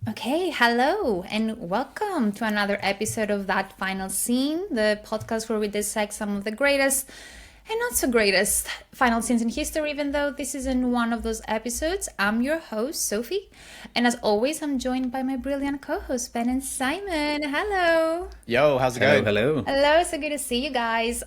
Okay, hello and welcome to another episode of That Final Scene, the podcast where we dissect some of the greatest and not so greatest final scenes in history, even though this isn't one of those episodes. I'm your host, Sophie, and as always, I'm joined by my brilliant co-hosts, Ben and Simon. Hello. Yo, how's it going? Hello. Hello, so good to see you guys.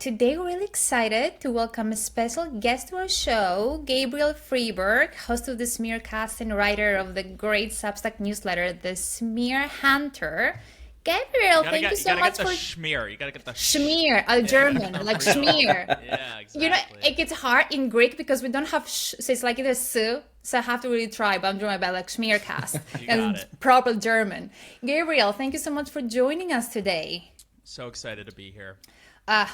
Today we're really excited to welcome a special guest to our show, Gabriel Frieberg, host of the Schmear cast and writer of the great Substack newsletter, The Schmear Hunter. Gabriel, thank you so much for for Schmear. You gotta get the Schmear, German, like Schmear. Yeah, exactly. You know, it gets hard in Greek because we don't have so it's like either so I have to really try, but I'm doing my best, like Schmear cast and it. proper German. Gabriel, thank you so much for joining us today. So excited to be here.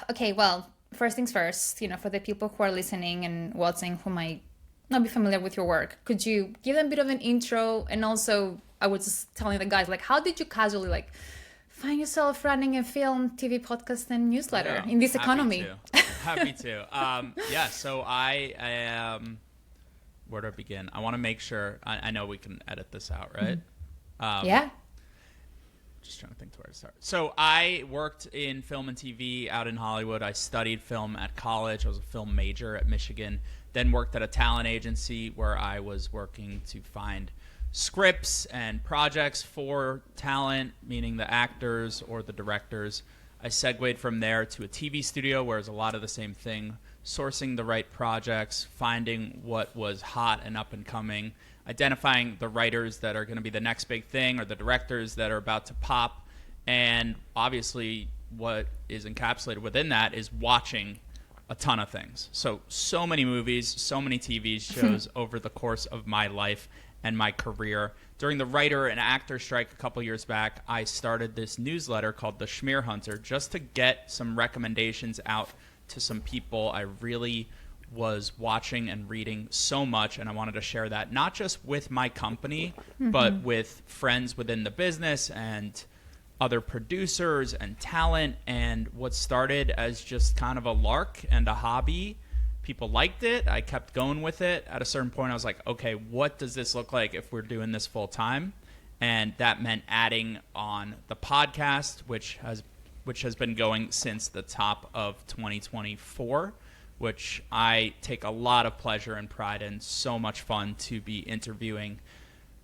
Okay, well, first things first, for the people who are listening and watching who might not be familiar with your work, could you give them a bit of an intro? And also, I was just telling the guys, like, how did you casually, find yourself running a film, TV podcast, and newsletter in this economy? Happy to. So I am... Where do I begin? I want to make sure... I know we can edit this out, right? Yeah. Just trying to think to where to start. So I worked in film and TV out in Hollywood. I studied film at college. I was a film major at Michigan. Then worked at a talent agency where I was working to find scripts and projects for talent, meaning the actors or the directors. I segued from there to a TV studio where it's a lot of the same thing, sourcing the right projects, finding what was hot and up and coming, identifying the writers that are going to be the next big thing or the directors that are about to pop. And obviously what is encapsulated within that is watching a ton of things. So many movies, so many TV shows over the course of my life and my career. During the writer and actor strike a couple years back, I started this newsletter called The Schmear Hunter just to get some recommendations out to some people I really was watching and reading so much, and I wanted to share that not just with my company, but with friends within the business and other producers and talent. And what started as just kind of a lark and a hobby, people liked it. I kept going with it. At a certain point, I was like, okay, what does this look like if we're doing this full time? And that meant adding on the podcast, which has been going since the top of 2024, which I take a lot of pleasure and pride in. So much fun to be interviewing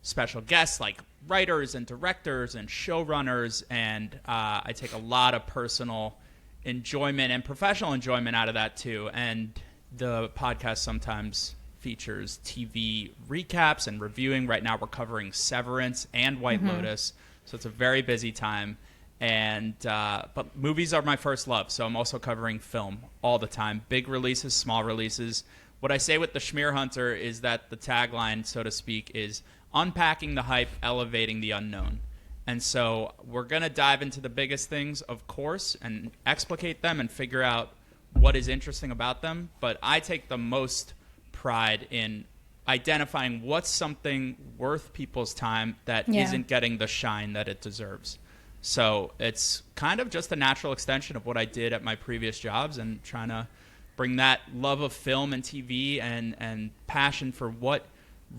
special guests like writers and directors and showrunners, and I take a lot of personal enjoyment and professional enjoyment out of that too. And the podcast sometimes features TV recaps and reviewing. Right now we're covering Severance and White Lotus, so it's a very busy time. And but movies are my first love, so I'm also covering film all the time. Big releases, small releases. What I say with the Schmear Hunter is that the tagline, so to speak, is unpacking the hype, elevating the unknown. And so we're going to dive into the biggest things, of course, and explicate them and figure out what is interesting about them. But I take the most pride in identifying what's something worth people's time that isn't getting the shine that it deserves. So it's kind of just a natural extension of what I did at my previous jobs, and trying to bring that love of film and TV and passion for what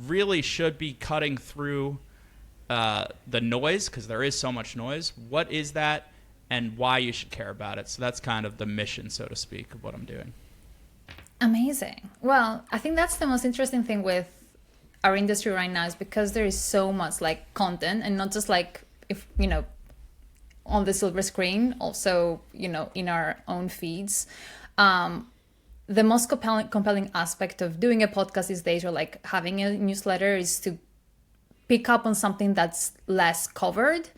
really should be cutting through the noise, because there is so much noise. What is that, and why you should care about it? So that's kind of the mission, so to speak, of what I'm doing. Amazing. Well, I think that's the most interesting thing with our industry right now, is because there is so much content, and not just if on the silver screen, also in our own feeds. The most compelling aspect of doing a podcast these days, or having a newsletter, is to pick up on something that's less covered.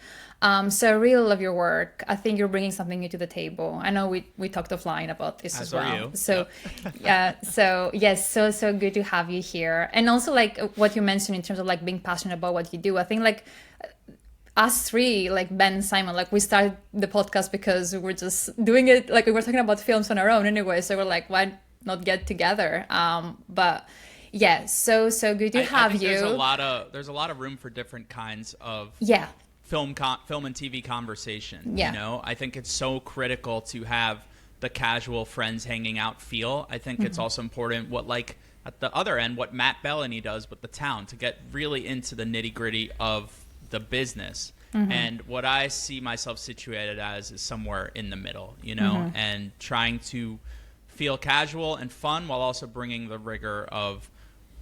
So I really love your work. I think you're bringing something new to the table. I know we talked offline about this as well. Are you? So so yes, so good to have you here. And also what you mentioned in terms of being passionate about what you do. I think us three, Ben and Simon, we started the podcast because we were just doing it, we were talking about films on our own anyway, so we're why not get together? But yeah, so good to have you. There's a lot of room for different kinds of film and TV conversation. I think it's so critical to have the casual friends hanging out feel. I think it's also important what at the other end what Matt Bellany does with The Town, to get really into the nitty-gritty of the business. And what I see myself situated as is somewhere in the middle, you know, and trying to feel casual and fun while also bringing the rigor of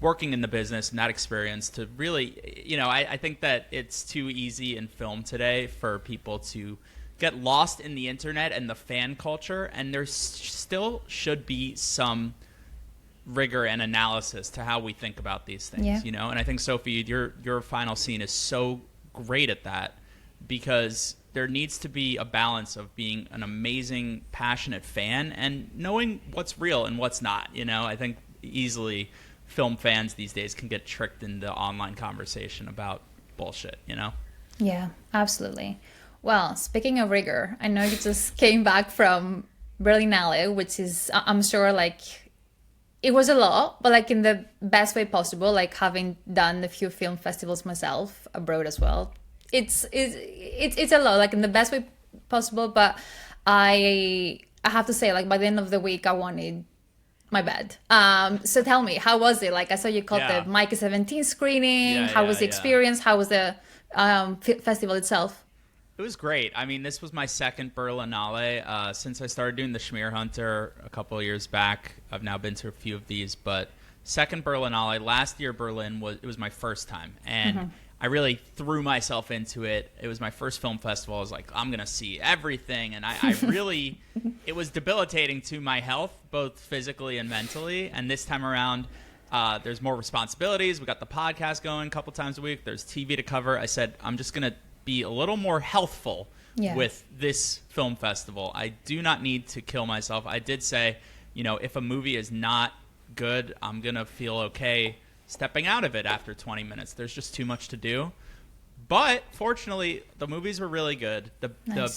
working in the business and that experience to really, you know, I think that it's too easy in film today for people to get lost in the internet and the fan culture, and there still should be some rigor and analysis to how we think about these things, you know. And I think, Sophie, your final scene is so great at that, because there needs to be a balance of being an amazing, passionate fan and knowing what's real and what's not, you know. I think easily film fans these days can get tricked into online conversation about bullshit, you know. Yeah, absolutely. Well, speaking of rigor, I know you just came back from Berlinale, which is, I'm sure, like, it was a lot, but like in the best way possible, like having done a few film festivals myself abroad as well. It's a lot, like in the best way possible, but I have to say, like, by the end of the week I wanted my bed. So tell me, how was it? Like, I saw you called the Micah 17 screening. How was the experience? How was the festival itself? It was great. I mean, this was my second Berlinale. Since I started doing the Schmear Hunter a couple of years back, I've now been to a few of these, but second Berlinale. Last year Berlin was my first time, and I really threw myself into it. It was my first film festival. I was like, I'm going to see everything. And I really, it was debilitating to my health, both physically and mentally. And this time around, there's more responsibilities. We got the podcast going a couple times a week. There's TV to cover. I said, I'm just going to be a little more healthful with this film festival. I do not need to kill myself. I did say, you know, if a movie is not good, I'm going to feel okay stepping out of it after 20 minutes. There's just too much to do. But fortunately, the movies were really good. The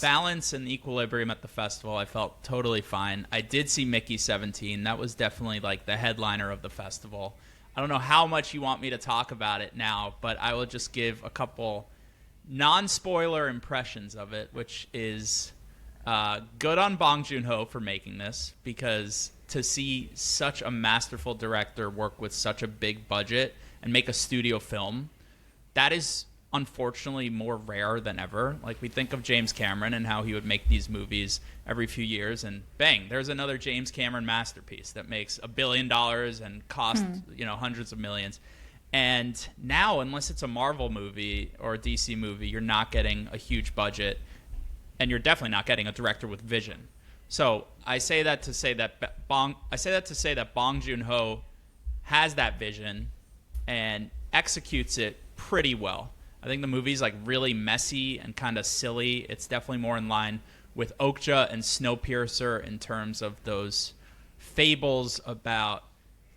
balance and the equilibrium at the festival, I felt totally fine. I did see Mickey 17. That was definitely like the headliner of the festival. I don't know how much you want me to talk about it now, but I will just give a couple non-spoiler impressions of it, which is good on Bong Joon-ho for making this, because to see such a masterful director work with such a big budget and make a studio film, that is unfortunately more rare than ever. Like, we think of James Cameron and how he would make these movies every few years, and bang, there's another James Cameron masterpiece that makes $1 billion and cost you know, hundreds of millions. And now, unless it's a Marvel movie or a DC movie, you're not getting a huge budget, and you're definitely not getting a director with vision. So I say that to say that Bong Joon-ho has that vision and executes it pretty well. I think the movie's like really messy and kind of silly. It's definitely more in line with Okja and Snowpiercer in terms of those fables about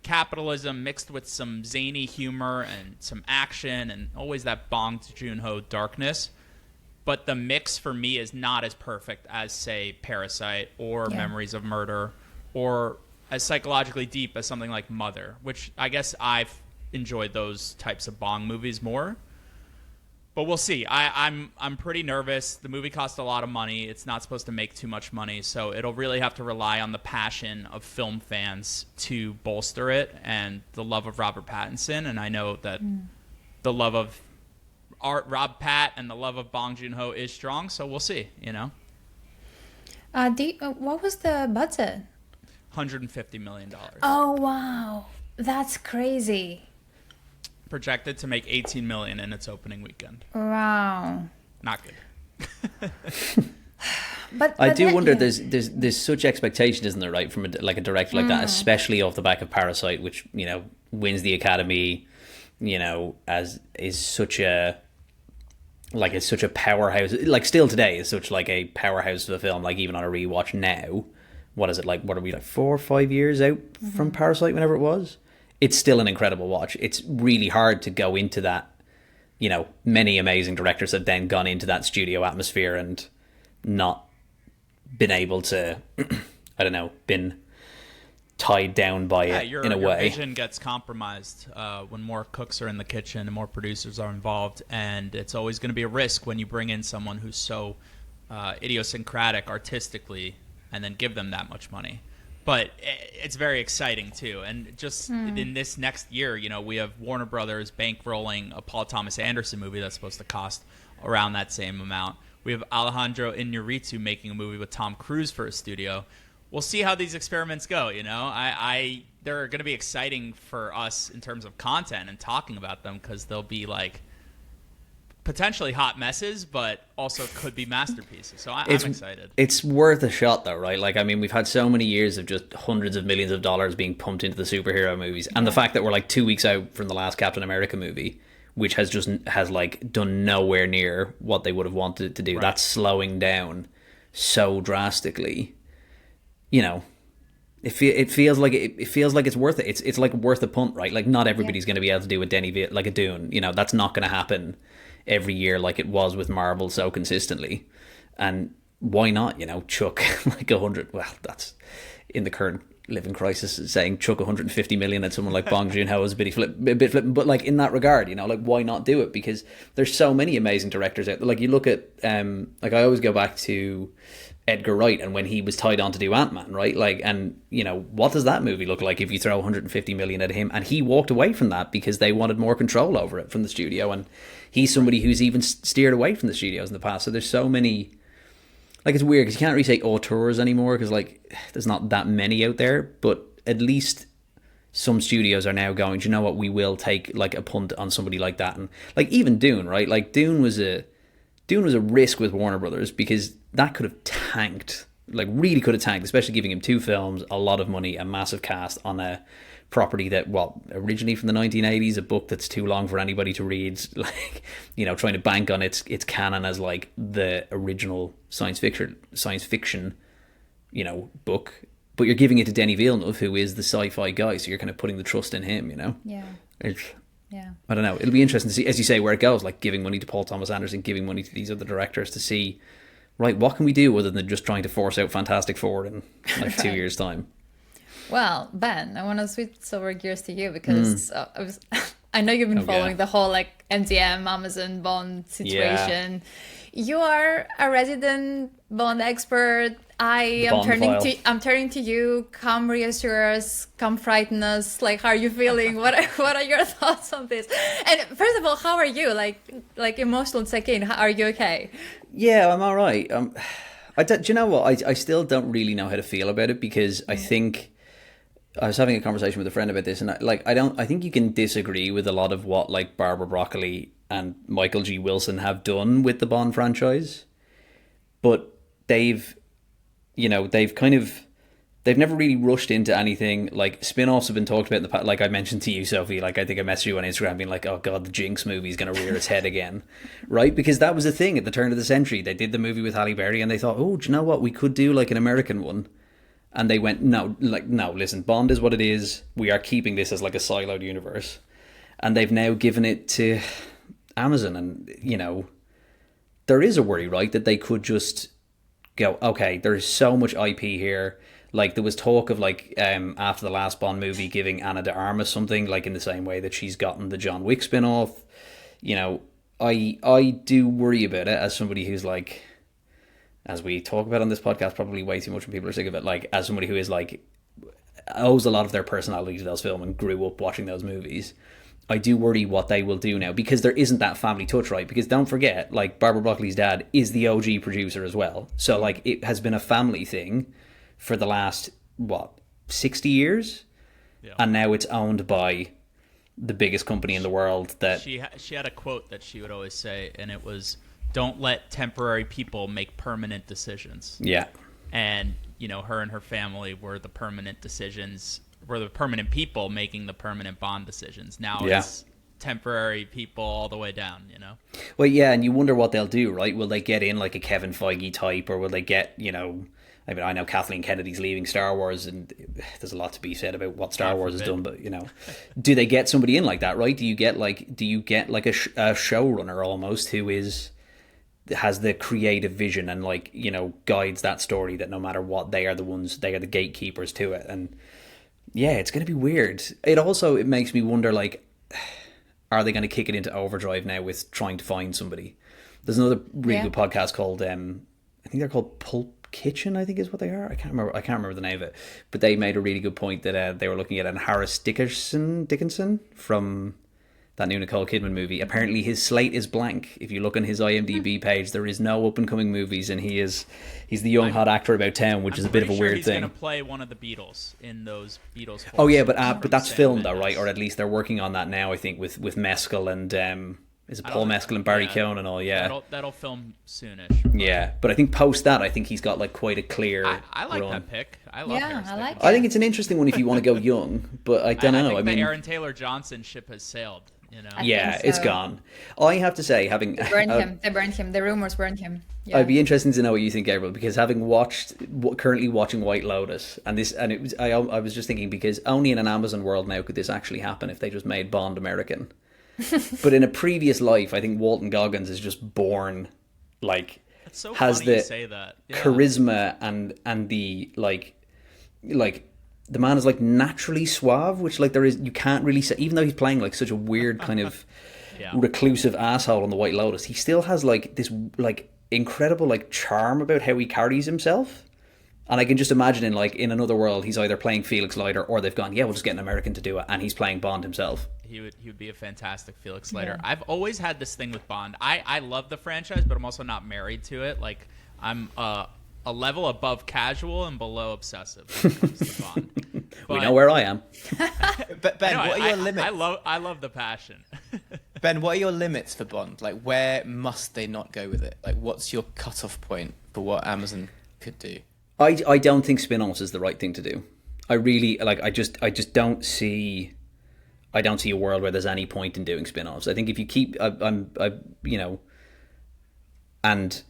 capitalism mixed with some zany humor and some action and always that Bong Joon-ho darkness. But the mix for me is not as perfect as, say, Parasite or Memories of Murder, or as psychologically deep as something like Mother, which I guess I've enjoyed those types of Bong movies more. But we'll see. I'm pretty nervous. The movie cost a lot of money. It's not supposed to make too much money, so it'll really have to rely on the passion of film fans to bolster it, and the love of Robert Pattinson. And I know that the love of Rob Pat and the love of Bong Joon-ho is strong, so we'll see, you know. What was the budget? $150 million. Oh, wow. That's crazy. Projected to make $18 million in its opening weekend. Wow. Not good. But I do wonder. There's such expectation, isn't there, right, from a director like that, especially off the back of Parasite, which, you know, wins the Academy, you know, as is such a it's such a powerhouse. Like, still today is such like a powerhouse of a film. Like, even on a rewatch now, what is it like? What are we, like 4 or 5 years out from Parasite? Whenever it was, it's still an incredible watch. It's really hard to go into that. You know, many amazing directors have then gone into that studio atmosphere and not been able to, I don't know, been tied down by it in a way. Your vision gets compromised when more cooks are in the kitchen and more producers are involved, and it's always going to be a risk when you bring in someone who's so idiosyncratic artistically and then give them that much money. But it's very exciting too. And just in this next year, we have Warner Brothers bankrolling a Paul Thomas Anderson movie that's supposed to cost around that same amount. We have Alejandro Iñárritu making a movie with Tom Cruise for a studio. We'll see how these experiments go. They're going to be exciting for us in terms of content and talking about them, because they'll be like potentially hot messes, but also could be masterpieces. So I'm excited. It's worth a shot, though, right? Like, I mean, we've had so many years of just hundreds of millions of dollars being pumped into the superhero movies, and the fact that we're like 2 weeks out from the last Captain America movie, which has done nowhere near what they would have wanted it to do. Right. That's slowing down so drastically. It feels like it's worth it. It's like worth a punt, right? Like, not everybody's going to be able to do a Dune. That's not going to happen every year like it was with Marvel so consistently. And why not, chuck like 100, well, that's in the current living crisis, saying chuck 150 million at someone like Bong Joon-ho is a bit flippant, but like in that regard, like, why not do it? Because there's so many amazing directors out there. Like, you look at like, I always go back to Edgar Wright, and when he was tied on to do Ant-Man, right? Like, and what does that movie look like if you throw 150 million at him? And he walked away from that because they wanted more control over it from the studio, and he's somebody who's even steered away from the studios in the past. So there's so many, like, it's weird because you can't really say auteurs anymore, because like there's not that many out there, but at least some studios are now going, do you know what, we will take like a punt on somebody like that. And like, even Dune, right? Like, Dune was a risk with Warner Brothers, because that could have tanked, like really could have tanked, especially giving him 2 films, a lot of money, a massive cast on a property that, well, originally from the 1980s, a book that's too long for anybody to read, like, trying to bank on its canon as like the original science fiction, book. But you're giving it to Denis Villeneuve, who is the sci-fi guy, so you're kind of putting the trust in him, Yeah. Yeah. I don't know. It'll be interesting to see, as you say, where it goes, like giving money to Paul Thomas Anderson, giving money to these other directors to see, right, what can we do other than just trying to force out Fantastic Four in like 2 years' time? Well, Ben, I want to switch over gears to you, because I know you've been following the whole like MGM, Amazon, Bond situation. Yeah. You are a resident Bond expert. I'm turning to you. Come reassure us. Come frighten us. Like, how are you feeling? What are your thoughts on this? And first of all, how are you? Like emotional check-in. Are you okay? Yeah, I'm all right. Do you know what? I still don't really know how to feel about it, because I think I was having a conversation with a friend about this, and I think you can disagree with a lot of what like Barbara Broccoli and Michael G. Wilson have done with the Bond franchise, but they've never really rushed into anything. Like, spin-offs have been talked about in the past. Like I mentioned to you, Sophie, like I think I messaged you on Instagram being like, oh God, the Jinx movie is going to rear its head again. Right? Because that was the thing at the turn of the century. They did the movie with Halle Berry and they thought, oh, do you know what? We could do like an American one. And they went, no, listen, Bond is what it is. We are keeping this as like a siloed universe. And they've now given it to Amazon. And, there is a worry, right, that they could just go, okay, there's so much IP here. Like, there was talk of like after the last Bond movie giving Ana de Armas something, like in the same way that she's gotten the John Wick spin-off. I do worry about it as somebody who's like, as we talk about on this podcast probably way too much when people are sick of it, like as somebody who is like owes a lot of their personality to those films and grew up watching those movies. I do worry what they will do now, because there isn't that family touch, right? Because don't forget, like, Barbara Broccoli's dad is the OG producer as well. So, like, it has been a family thing for the last, 60 years? Yeah. And now it's owned by the biggest company in the world. That she had a quote that she would always say, and it was, don't let temporary people make permanent decisions. Yeah. And, her and her family were the permanent decisions, were the permanent people making the permanent Bond decisions. Now it's temporary people all the way down, Well, yeah, and you wonder what they'll do, right? Will they get in like a Kevin Feige type, or will they get, I mean, I know Kathleen Kennedy's leaving Star Wars, and there's a lot to be said about what Star Wars has done, but, do they get somebody in like that, right? Do you get like a showrunner almost who has the creative vision and like, guides that story, that no matter what, they are the gatekeepers to it. And yeah, it's going to be weird. It makes me wonder, like, are they going to kick it into overdrive now with trying to find somebody? There's another really good podcast called, I think they're called Pulp Kitchen, I think is what they are. I can't remember the name of it, but they made a really good point that they were looking at Harris Dickinson from that new Nicole Kidman movie. Apparently his slate is blank. If you look on his IMDb page, there is no up and coming movies, and he's the young hot actor about town, which is a bit of a weird thing. He's going to play one of the Beatles in those Beatles. Oh yeah, but that's filmed though, right? Or at least they're working on that now. I think with Mescal and is it Paul Mescal and Barry Keoghan and all? Yeah, that'll film soonish. But yeah, but I think post that, I think he's got like quite a clear. I like run. that pick. I love. Yeah, I like it. I think it's an interesting one if you want to go young, but I don't know. I mean, the mean, Aaron Taylor Johnson ship has sailed. You know. yeah, think so. it's gone. I have to say, having They burned him. The rumors burned him. Yeah. I'd be interested to know what you think, Gabriel, because having currently watching White Lotus, I was just thinking, because only in an Amazon world now could this actually happen if they just made Bond American. But in a previous life, I think Walton Goggins is just born like It's so has funny the you say that. Yeah. charisma and the like the man is like naturally suave, which like there is, you can't really say, even though he's playing like such a weird kind of reclusive asshole on the White Lotus, he still has like this like incredible like charm about how he carries himself. And I can just imagine in another world, he's either playing Felix Leiter or they've gone, yeah, we'll just get an American to do it, and he's playing Bond himself. He would be a fantastic Felix Leiter. Yeah. I've always had this thing with Bond. I love the franchise, but I'm also not married to it. Like, I'm a level above casual and below obsessive when it comes to Bond. We know where I am. But Ben, what are your limits? I love the passion. Ben, what are your limits for Bond? Like, where must they not go with it? Like, what's your cutoff point for what Amazon could do? I don't think spin-offs is the right thing to do. I really I just don't see. I don't see a world where there's any point in doing spin-offs. I think if you keep, and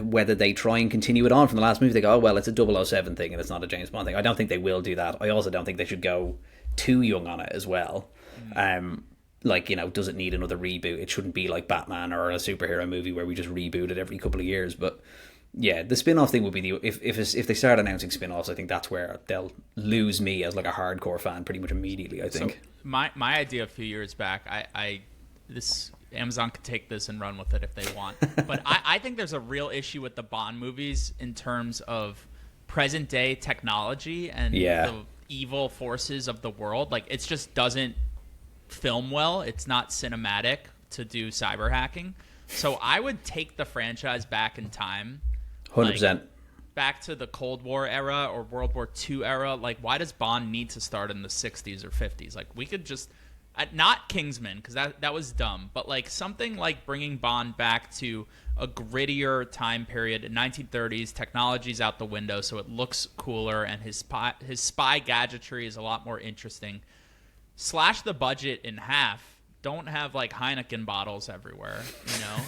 whether they try and continue it on from the last movie, they go, oh, well, it's a 007 thing and it's not a James Bond thing. I don't think they will do that. I also don't think they should go too young on it as well. Does it need another reboot? It shouldn't be like Batman or a superhero movie where we just reboot it every couple of years. But yeah, the spin-off thing would be if they start announcing spin-offs, I think that's where they'll lose me as like a hardcore fan pretty much immediately, I think. So my idea a few years back, Amazon could take this and run with it if they want. But I think there's a real issue with the Bond movies in terms of present day technology and the evil forces of the world. Like, it just doesn't film well. It's not cinematic to do cyber hacking. So I would take the franchise back in time. 100%. Like, back to the Cold War era or World War II era. Like, why does Bond need to start in the 60s or 50s? Like, we could just... not Kingsman, because that was dumb, but like something like bringing Bond back to a grittier time period in 1930s. Technology's out the window, so it looks cooler, and his spy gadgetry is a lot more interesting. Slash the budget in half. Don't have like Heineken bottles everywhere,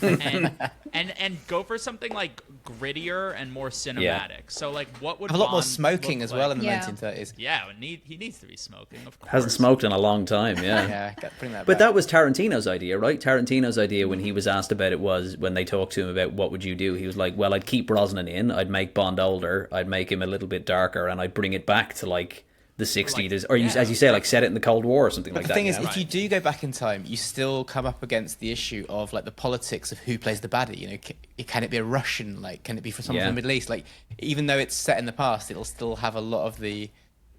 and go for something like grittier and more cinematic. Yeah. So like, what would a lot more Bond smoking as well in the 1930s? Yeah, he needs to be smoking. Of course, hasn't smoked in a long time. Yeah, yeah. Bring that but back. that was Tarantino's idea, right? Tarantino's idea when he was asked about it was when they talked to him about what would you do. He was like, well, I'd keep Brosnan in. I'd make Bond older. I'd make him a little bit darker, and I'd bring it back to like the 60s, or as you say, like set it in the Cold War or something like that. The thing is, if you do go back in time, you still come up against the issue of like the politics of who plays the baddie. You know, can it be a Russian? Like, can it be from someone from the Middle East? Like, even though it's set in the past, it'll still have a lot of the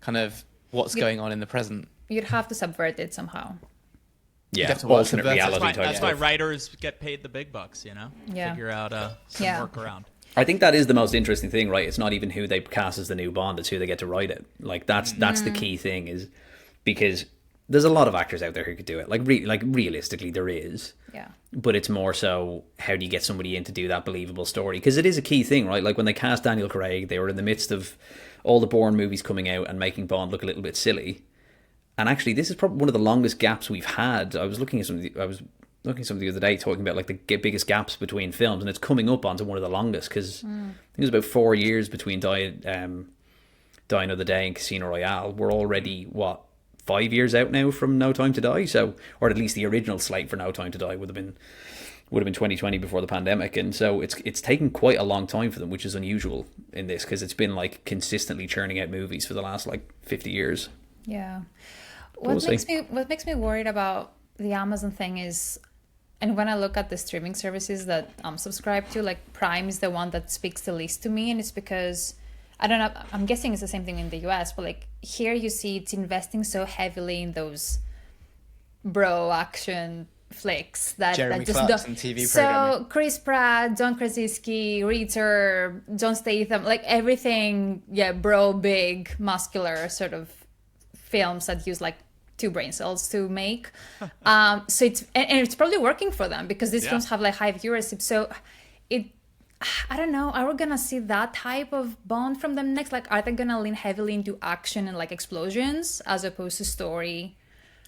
kind of what's going on in the present. You'd have to subvert it somehow. Yeah, alternate reality. That's why writers get paid the big bucks. Figure out some workaround. I think that is the most interesting thing, right? It's not even who they cast as the new Bond; it's who they get to write it. Like that's the key thing, is because there's a lot of actors out there who could do it. Like realistically, there is. Yeah. But it's more so, how do you get somebody in to do that believable story? Because it is a key thing, right? Like when they cast Daniel Craig, they were in the midst of all the Bourne movies coming out and making Bond look a little bit silly. And actually, this is probably one of the longest gaps we've had. I was looking at something the other day talking about like the biggest gaps between films, and it's coming up onto one of the longest, because I think it was about 4 years between Die Another Day and Casino Royale. We're already 5 years out now from No Time to Die, so, or at least the original slate for No Time to Die would have been 2020 before the pandemic, and so it's taken quite a long time for them, which is unusual in this, because it's been like consistently churning out movies for the last like 50 years. Yeah. What makes me worried about the Amazon thing is, And when I look at the streaming services that I'm subscribed to, like Prime is the one that speaks the least to me, and it's because I don't know. I'm guessing it's the same thing in the US, but like here you see it's investing so heavily in those bro action flicks that Jeremy just Clarkson don't. TV So programming. Chris Pratt, John Krasinski, Ritter, John Statham, like everything, yeah, bro, big, muscular sort of films that use like two brain cells to make. So and it's probably working for them because these films have like high viewership. So I don't know, are we gonna see that type of Bond from them next? Like, are they gonna lean heavily into action and like explosions as opposed to story?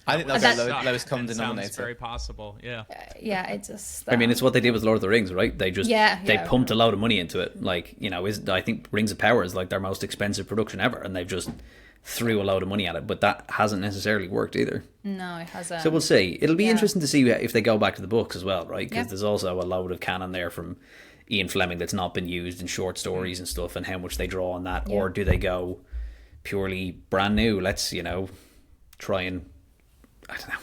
I think that's That- the lowest common Sounds denominator. very possible. Yeah. Yeah, it just. I mean, it's what they did with Lord of the Rings, right? They just they pumped a load of money into it. Like, you know, I think Rings of Power is like their most expensive production ever, and they've just threw a load of money at it. But that hasn't necessarily worked either. No, it hasn't. So we'll see. It'll be Yeah. interesting to see if they go back to the books as well, right? Because Yeah. there's also a load of canon there from Ian Fleming that's not been used in short stories and stuff, and how much they draw on that. Yeah. Or do they go purely brand new? Let's, try and, I don't know.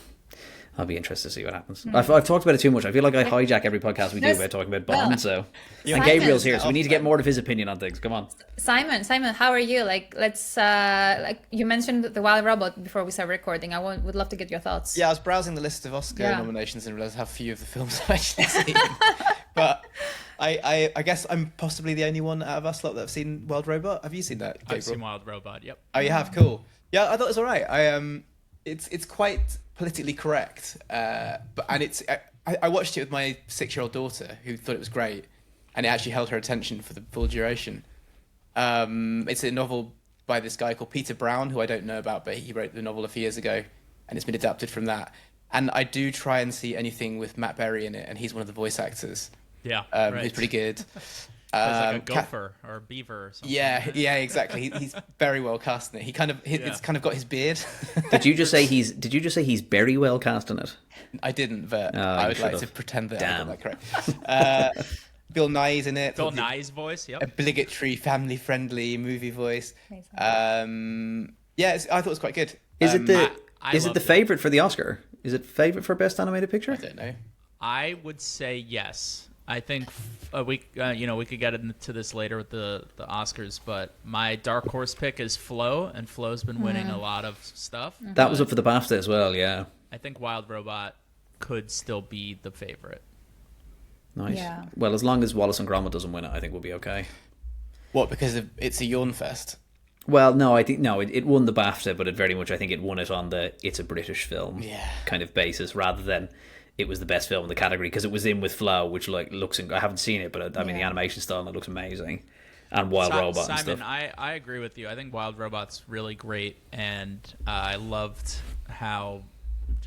I'll be interested to see what happens. I've talked about it too much. I feel like I hijack every podcast we do Yes. by talking about Bond. Well, And Gabriel's here, so we need to get more of his opinion on things. Come on. Simon, how are you? Like, let's like you mentioned the Wild Robot before we start recording. Would love to get your thoughts. Yeah, I was browsing the list of Oscar Yeah. nominations and realised how few of the films I've actually seen. But I guess I'm possibly the only one out of us lot that have seen Wild Robot. Have you seen that, Gabriel? I've seen Wild Robot. Yep. Oh, you have? Cool. Yeah, I thought it was all right. It's quite politically correct, and I watched it with my 6-year-old daughter who thought it was great, and it actually held her attention for the full duration. It's a novel by this guy called Peter Brown, who I don't know about, but he wrote the novel a few years ago, and it's been adapted from that. And I do try and see anything with Matt Berry in it, and he's one of the voice actors. Yeah. He's pretty good. Like a gopher or a beaver or something. Yeah, exactly. He's very well cast in it. It's kind of got his beard. Did you just say he's very well cast in it? I didn't, but Oh, I you would like should've. to pretend that I Damn. got that correct. Bill Nye's in it. Bill Nye's voice. Yep. Obligatory, family-friendly movie voice. Amazing. I thought it was quite good. Is it I is it loved the favorite for the Oscar? Is it favorite for best animated picture? I don't know. I would say yes. I think we could get into this later with the Oscars, but my dark horse pick is Flo, and Flo's been winning a lot of stuff. That was up for the BAFTA as well. Yeah. I think Wild Robot could still be the favorite. Nice. Yeah. Well, as long as Wallace and Gromit doesn't win it, I think we'll be okay. What? Because it's a yawn fest. Well, no, I think it won the BAFTA, but I think it won it on the it's a British film kind of basis rather than it was the best film in the category because it was in with Flow, which looks. I haven't seen it, but I mean the animation style and it looks amazing, and Wild Robot and Simon, stuff. I agree with you. I think Wild Robot's really great, and I loved how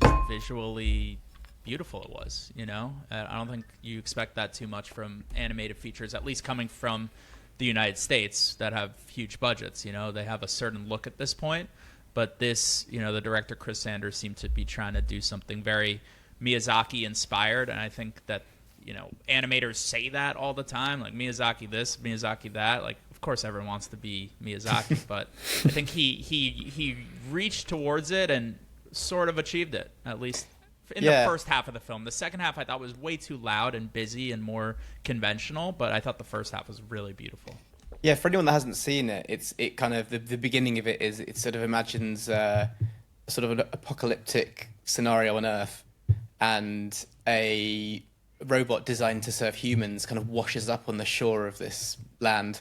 just visually beautiful it was. I don't think you expect that too much from animated features, at least coming from the United States that have huge budgets. They have a certain look at this point, but this, the director Chris Sanders seemed to be trying to do something very Miyazaki inspired, and I think that animators say that all the time, like Miyazaki this, Miyazaki that. Like, of course, everyone wants to be Miyazaki, but I think he reached towards it and sort of achieved it, at least in the first half of the film. The second half I thought was way too loud and busy and more conventional, but I thought the first half was really beautiful. Yeah, for anyone that hasn't seen it, it kind of the beginning of it is it sort of imagines sort of an apocalyptic scenario on Earth, and a robot designed to serve humans kind of washes up on the shore of this land,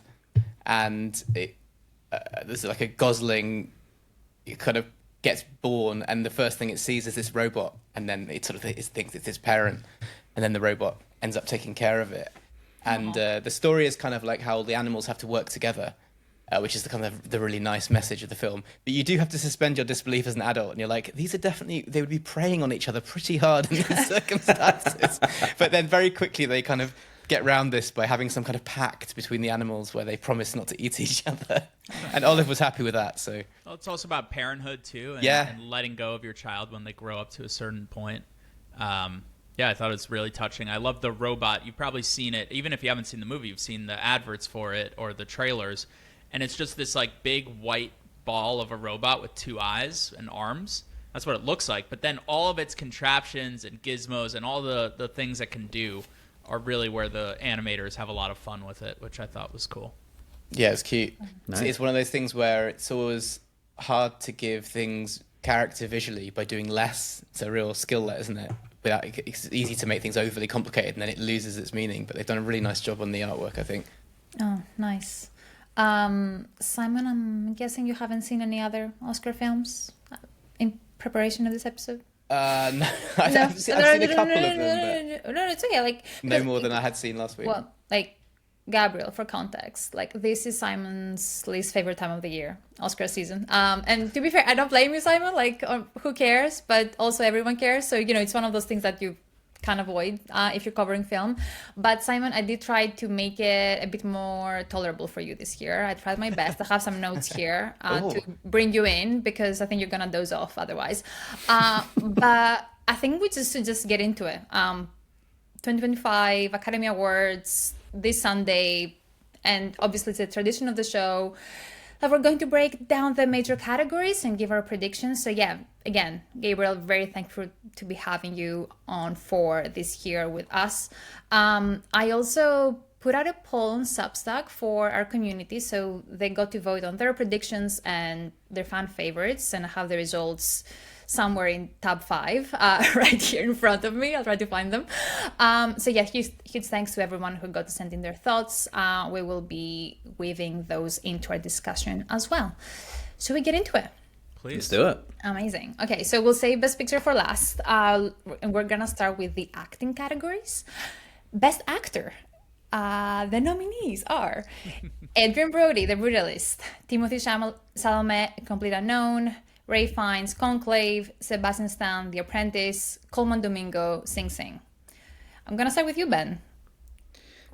and there's like a gosling. It kind of gets born, and the first thing it sees is this robot, and then it sort of thinks it's its parent, and then the robot ends up taking care of it. And the story is kind of like how the animals have to work together, which is the really nice message of the film. But you do have to suspend your disbelief as an adult, and you're like, they would be preying on each other pretty hard in these circumstances. But then very quickly they kind of get around this by having some kind of pact between the animals where they promise not to eat each other. And Olive was happy with that. So Well, it's also about parenthood too, and, and letting go of your child when they grow up to a certain point. I thought it was really touching. I love the robot. You've probably seen it, even if you haven't seen the movie. You've seen the adverts for it or the trailers, and it's just this like big white ball of a robot with two eyes and arms. That's what it looks like. But then all of its contraptions and gizmos and all the things it can do are really where the animators have a lot of fun with it, which I thought was cool. Yeah, it's cute. Nice. It's one of those things where it's always hard to give things character visually by doing less. It's a real skill there, isn't it? It's easy to make things overly complicated and then it loses its meaning, but they've done a really nice job on the artwork, I think. Oh, nice. Simon, I'm guessing you haven't seen any other Oscar films in preparation of this episode? No, I've seen a couple of them, but no, it's okay. Like no more than I had seen last week. Well, like Gabriel, for context, like this is Simon's least favorite time of the year, Oscar season. And to be fair, I don't blame you, Simon. Like, who cares? But also everyone cares. So it's one of those things that you can avoid if you're covering film. But Simon, I did try to make it a bit more tolerable for you this year. I tried my best. I have some notes here to bring you in because I think you're gonna doze off otherwise. But I think we should just get into it. 2025 Academy Awards this Sunday, and obviously it's a tradition of the show that we're going to break down the major categories and give our predictions. So yeah, again, Gabriel, very thankful to be having you on for this year with us. I also put out a poll on Substack for our community, so they got to vote on their predictions and their fan favorites, and I have the results somewhere in tab 5 right here in front of me. I'll try to find them. So yeah, huge thanks to everyone who got to send in their thoughts. We will be weaving those into our discussion as well. Should we get into it? Please. Let's do it. Amazing. Okay, so we'll save Best Picture for last. And we're gonna start with the acting categories. Best Actor. The nominees are Adrien Brody, The Brutalist; Timothée Chalamet, Complete Unknown; Ray Fiennes, Conclave; Sebastian Stan, The Apprentice; Coleman Domingo, Sing Sing. I'm gonna start with you, Ben.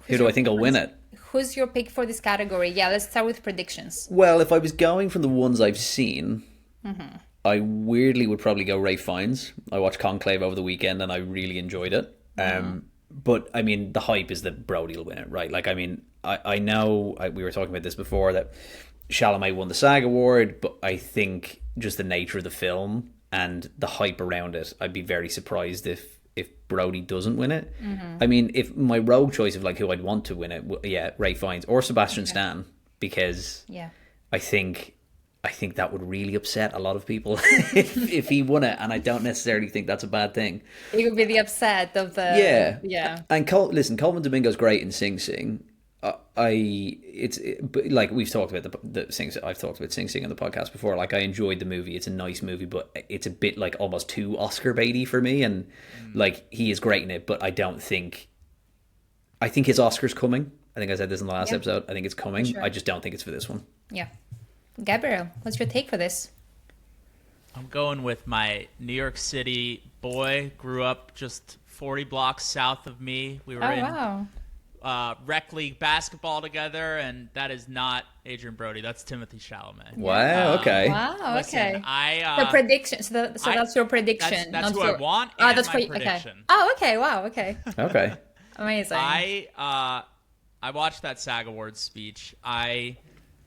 Who do I think will win it? Who's your pick for this category? Yeah, let's start with predictions. Well, if I was going from the ones I've seen, I weirdly would probably go Ray Fiennes. I watched Conclave over the weekend and I really enjoyed it. But I mean, the hype is that Brody will win it, right? Like, I mean, I know we were talking about this before that Chalamet won the SAG award, but I think just the nature of the film and the hype around it, I'd be very surprised if Brody doesn't win it. I mean, if my rogue choice of like who I'd want to win it, yeah, Ray Fiennes or Sebastian Stan, because I think that would really upset a lot of people if he won it, and I don't necessarily think that's a bad thing. It would be the upset of the And listen, Coleman Domingo's great in Sing Sing. Like we've talked about the Sing. I've talked about Sing Sing on the podcast before. Like, I enjoyed the movie. It's a nice movie, but it's a bit like almost too Oscar baity for me. And like, he is great in it, but I think his Oscar's coming. I think I said this in the last episode. I think it's coming. Sure. I just don't think it's for this one. Yeah. Gabriel, what's your take for this? I'm going with my New York City boy. Grew up just 40 blocks south of me. We were in rec league basketball together, and that is not Adrien Brody. That's Timothée Chalamet. Wow. Okay. Wow. Listen, okay. The prediction. So that's your prediction. That's who I want. And that's my prediction. Okay. Oh, okay. Wow. Okay. Okay. Amazing. I watched that SAG Awards speech. I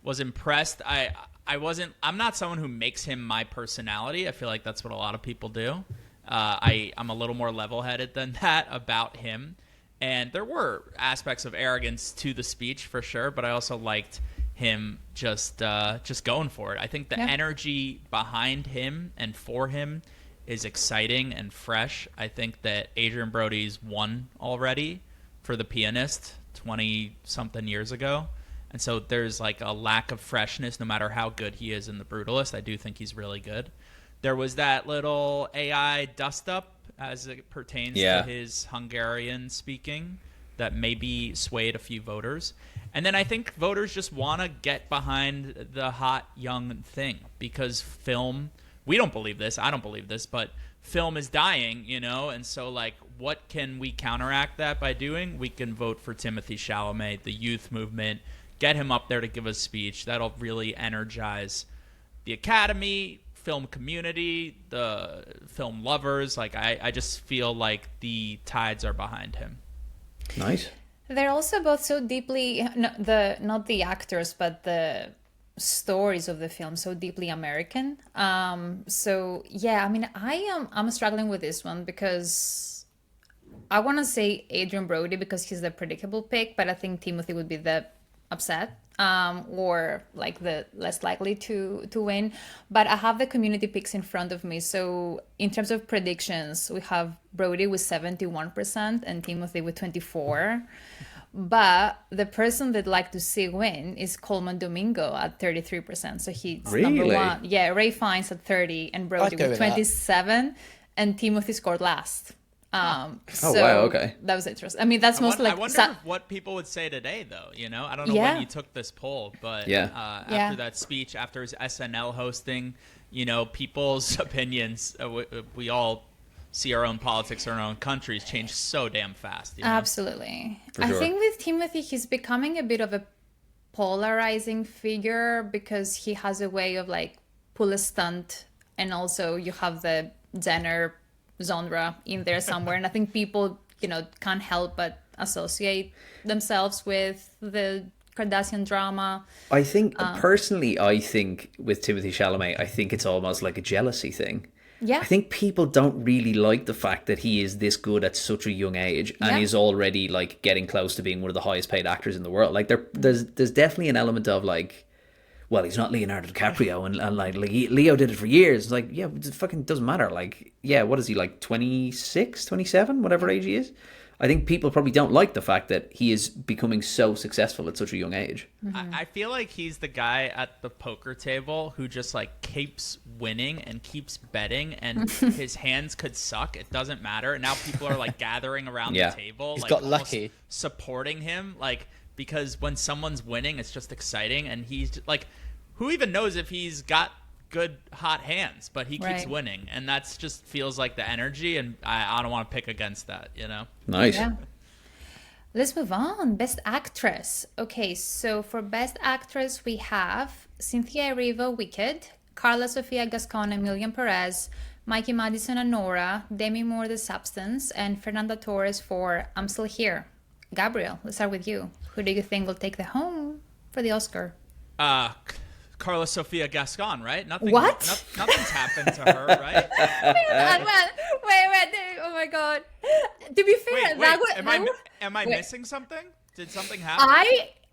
was impressed. I'm not someone who makes him my personality. I feel like that's what a lot of people do. I'm a little more level-headed than that about him. And there were aspects of arrogance to the speech for sure, but I also liked him just going for it. I think the energy behind him and for him is exciting and fresh. I think that Adrien Brody's won already for The Pianist 20-something years ago. And so there's like a lack of freshness no matter how good he is in The Brutalist. I do think he's really good. There was that little AI dust-up as it pertains to his Hungarian speaking that maybe swayed a few voters. And then I think voters just want to get behind the hot young thing because film, we don't believe this, I don't believe this, but film is dying, and so like, what can we counteract that by doing? We can vote for Timothée Chalamet, the youth movement, get him up there to give a speech. That'll really energize the Academy, film community, the film lovers. Like, I just feel like the tides are behind him. Nice. They're also both so deeply not the actors, but the stories of the film so deeply American. So yeah, I mean, I'm struggling with this one because I want to say Adrian Brody because he's the predictable pick, but I think Timothée would be the upset, or like the less likely to win. But I have the community picks in front of me. So in terms of predictions, we have Brody with 71% and Timothée with 24%. But the person that like to see win is Coleman Domingo at 33%. So he's number Really? one. Yeah, Ray Fiennes at 30 and Brody I'd go with with that. 27, and Timothy scored last. So wow, okay. that was interesting. I mean, that's mostly I like wonder what people would say today, though. You know, I don't know Yeah. when you took this poll, but Yeah. after that speech, after his SNL hosting, you know, people's opinions, we all see our own politics in our own countries change so damn fast. You know? Absolutely. For I sure. think with Timothy, he's becoming a bit of a polarizing figure because he has a way of like pull a stunt, and also you have the Jenner genre in there somewhere. And I think people, you know, can't help but associate themselves with the Kardashian drama. I think personally, I think with Timothée Chalamet, I think it's almost like a jealousy thing. Yeah. I think people don't really like the fact that he is this good at such a young age and Yeah. is already like getting close to being one of the highest paid actors in the world. Like there's definitely an element of like, well, he's not Leonardo DiCaprio and like Leo did it for years. It's like, yeah, it fucking doesn't matter. Like, yeah, what is he, like 26, 27, whatever age he is? I think people probably don't like the fact that he is becoming so successful at such a young age. I feel like he's the guy at the poker table who just like keeps winning and keeps betting, and his hands could suck. It doesn't matter. And now people are like gathering around Yeah. the table, He's like got almost lucky. supporting him, like because when someone's winning, it's just exciting, and he's just, like, who even knows if he's got good hot hands, but he keeps Right. winning, and that's just feels like the energy, and I don't want to pick against that, you know. Nice. Yeah. Let's move on. Best actress. Okay, so for best actress, we have Cynthia Erivo, Wicked, Carla Sofia Gascon, Emilian Perez, Mikey Madison, Anora, Demi Moore, The Substance, and Fernanda Torres for I'm Still Here. Gabriel, let's start with you. Who do you think will take the home for the Oscar? Carla Sofia Gascon, right? Nothing's happened to her, right? Wait, oh my god. To be fair, Am I wait. missing something? Did something happen?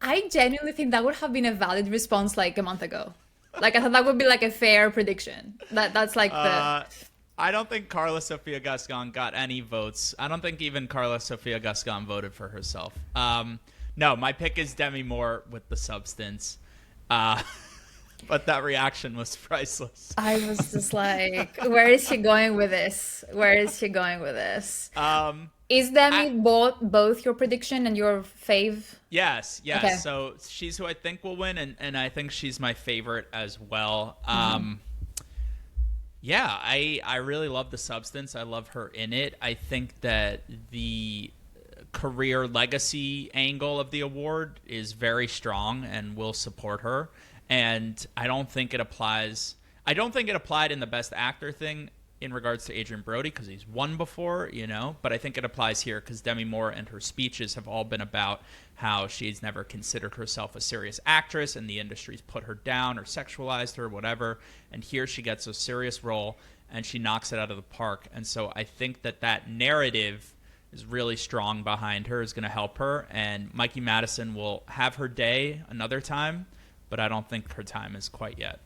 I genuinely think that would have been a valid response like a month ago. Like I thought that would be like a fair prediction. That's like the I don't think Carla Sofia Gascon got any votes. I don't think even Carla Sofia Gascon voted for herself. No, my pick is Demi Moore with The Substance. But that reaction was priceless. I was just like, where is she going with this? Where is she going with this? Is Demi both your prediction and your fave? Yes. Okay. So she's who I think will win, and I think she's my favorite as well. Yeah, I really love The Substance. I love her in it. I think that the career legacy angle of the award is very strong and will support her. And I don't think it applies. I don't think it applied in the best actor thing in regards to Adrian Brody because he's won before, you know. But I think it applies here because Demi Moore and her speeches have all been about how she's never considered herself a serious actress and the industry's put her down or sexualized her, whatever. And here she gets a serious role and she knocks it out of the park. And so I think that narrative is really strong behind her, is going to help her. And Mikey Madison will have her day another time, but I don't think her time is quite yet.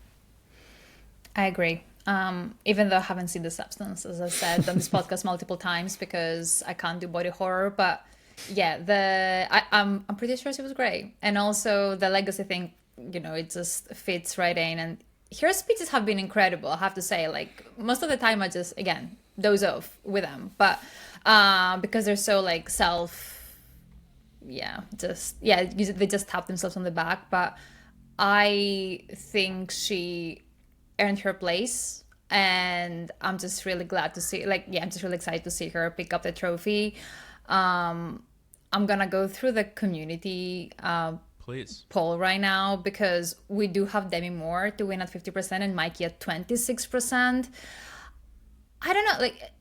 I agree. Even though I haven't seen The Substance, as I said on this podcast multiple times, because I can't do body horror. But yeah, I'm pretty sure she was great. And also the legacy thing, you know, it just fits right in. And her speeches have been incredible, I have to say. Like most of the time I just, again, doze off with them. But because they're so like they just tap themselves on the back. But I think she earned her place, and I'm just really glad to see, I'm just really excited to see her pick up the trophy. I'm gonna go through the community Please. poll right now because we do have Demi Moore to win at 50% and Mikey at 26%. I don't know. Like,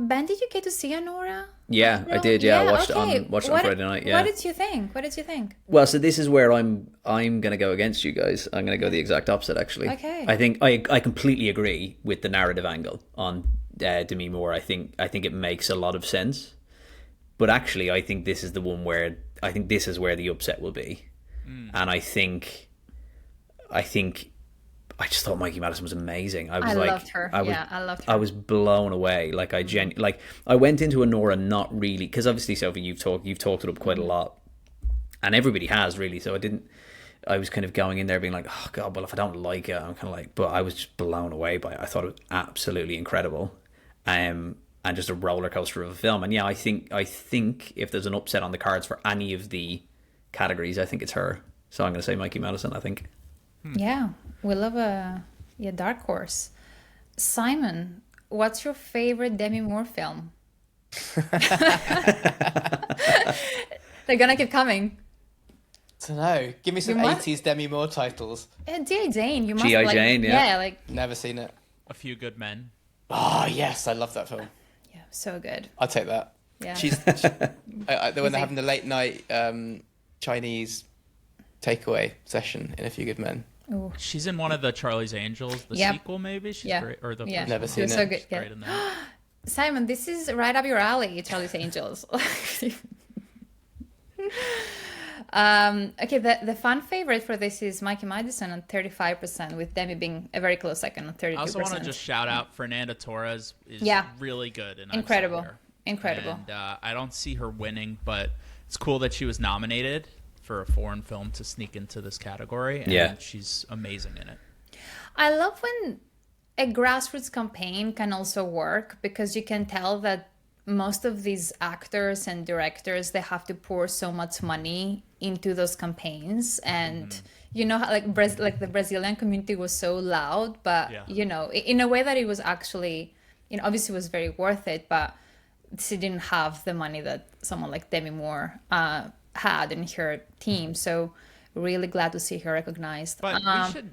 Ben, did you get to see Anora? Yeah, I did. Yeah, I watched it on Friday night. Yeah. What did you think? What did you think? Well, so this is where I'm gonna go against you guys. I'm gonna go the exact opposite, actually. Okay. I think I completely agree with the narrative angle on Demi Moore. I think it makes a lot of sense. But actually, I think this is the one where this is where the upset will be, and I just thought Mikey Madison was amazing. I loved her. I loved her. I was blown away. Like I went into Anora not really, because obviously, Sophie, you've talked it up quite a lot, and everybody has really. So I was kind of going in there being like, oh god, well if I don't like it, I'm kind of like. But I was just blown away by it. I thought it was absolutely incredible, and just a roller coaster of a film. And yeah, I think if there's an upset on the cards for any of the categories, I think it's her. So I'm going to say Mikey Madison. I think. Yeah, we love a dark horse. Simon, what's your favorite Demi Moore film? They're gonna keep coming. I don't know. Give me some 80s Demi Moore titles. G.I. Jane, you must G.I. like, Jane, yeah. like Never seen it. A Few Good Men. Oh, yes, I love that film. yeah, so good. I'll take that. Yeah. When they're having the late night Chinese takeaway session in A Few Good Men. Ooh. She's in one of the Charlie's Angels, the sequel maybe. She's great, or the first Never one. seen it. So good. She's great in that. Simon, this is right up your alley, Charlie's Angels. Okay, the fan favorite for this is Mikey Madison on 35%, with Demi being a very close second on 32%. I also want to just shout out Fernanda Torres is really good. And incredible. And I don't see her winning, but it's cool that she was nominated for a foreign film to sneak into this category. And she's amazing in it. I love when a grassroots campaign can also work, because you can tell that most of these actors and directors, they have to pour so much money into those campaigns. And you know how like the Brazilian community was so loud, but you know, in a way that it was actually, you know, obviously it was very worth it, but she didn't have the money that someone like Demi Moore had in her team. So really glad to see her recognized. But we should,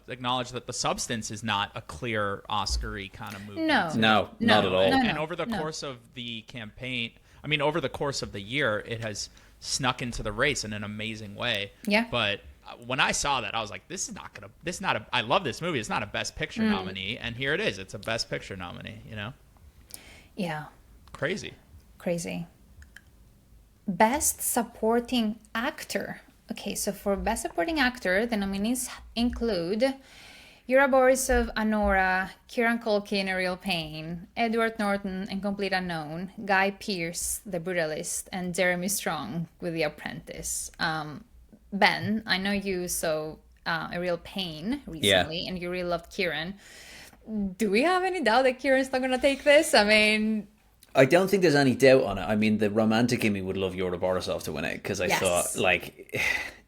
acknowledge that the substance is not a clear Oscar-y kind of movie. No, not at all. And over the course of the campaign, over the course of the year, it has snuck into the race in an amazing way. Yeah. But when I saw that, I was like, I love this movie. It's not a Best Picture nominee. And here it is. It's a Best Picture nominee, Yeah. Crazy. Best Supporting Actor. Okay, so for Best Supporting Actor, the nominees include Yura Borisov, Anora, Kieran Culkin, A Real Pain, Edward Norton, and Complete Unknown, Guy Pearce, The Brutalist, and Jeremy Strong with The Apprentice. Ben, I know you saw A Real Pain recently, and you really loved Kieran. Do we have any doubt that Kieran's not going to take this? I don't think there's any doubt on it. The romantic in me would love Yura Borisov to win it, because I thought, like,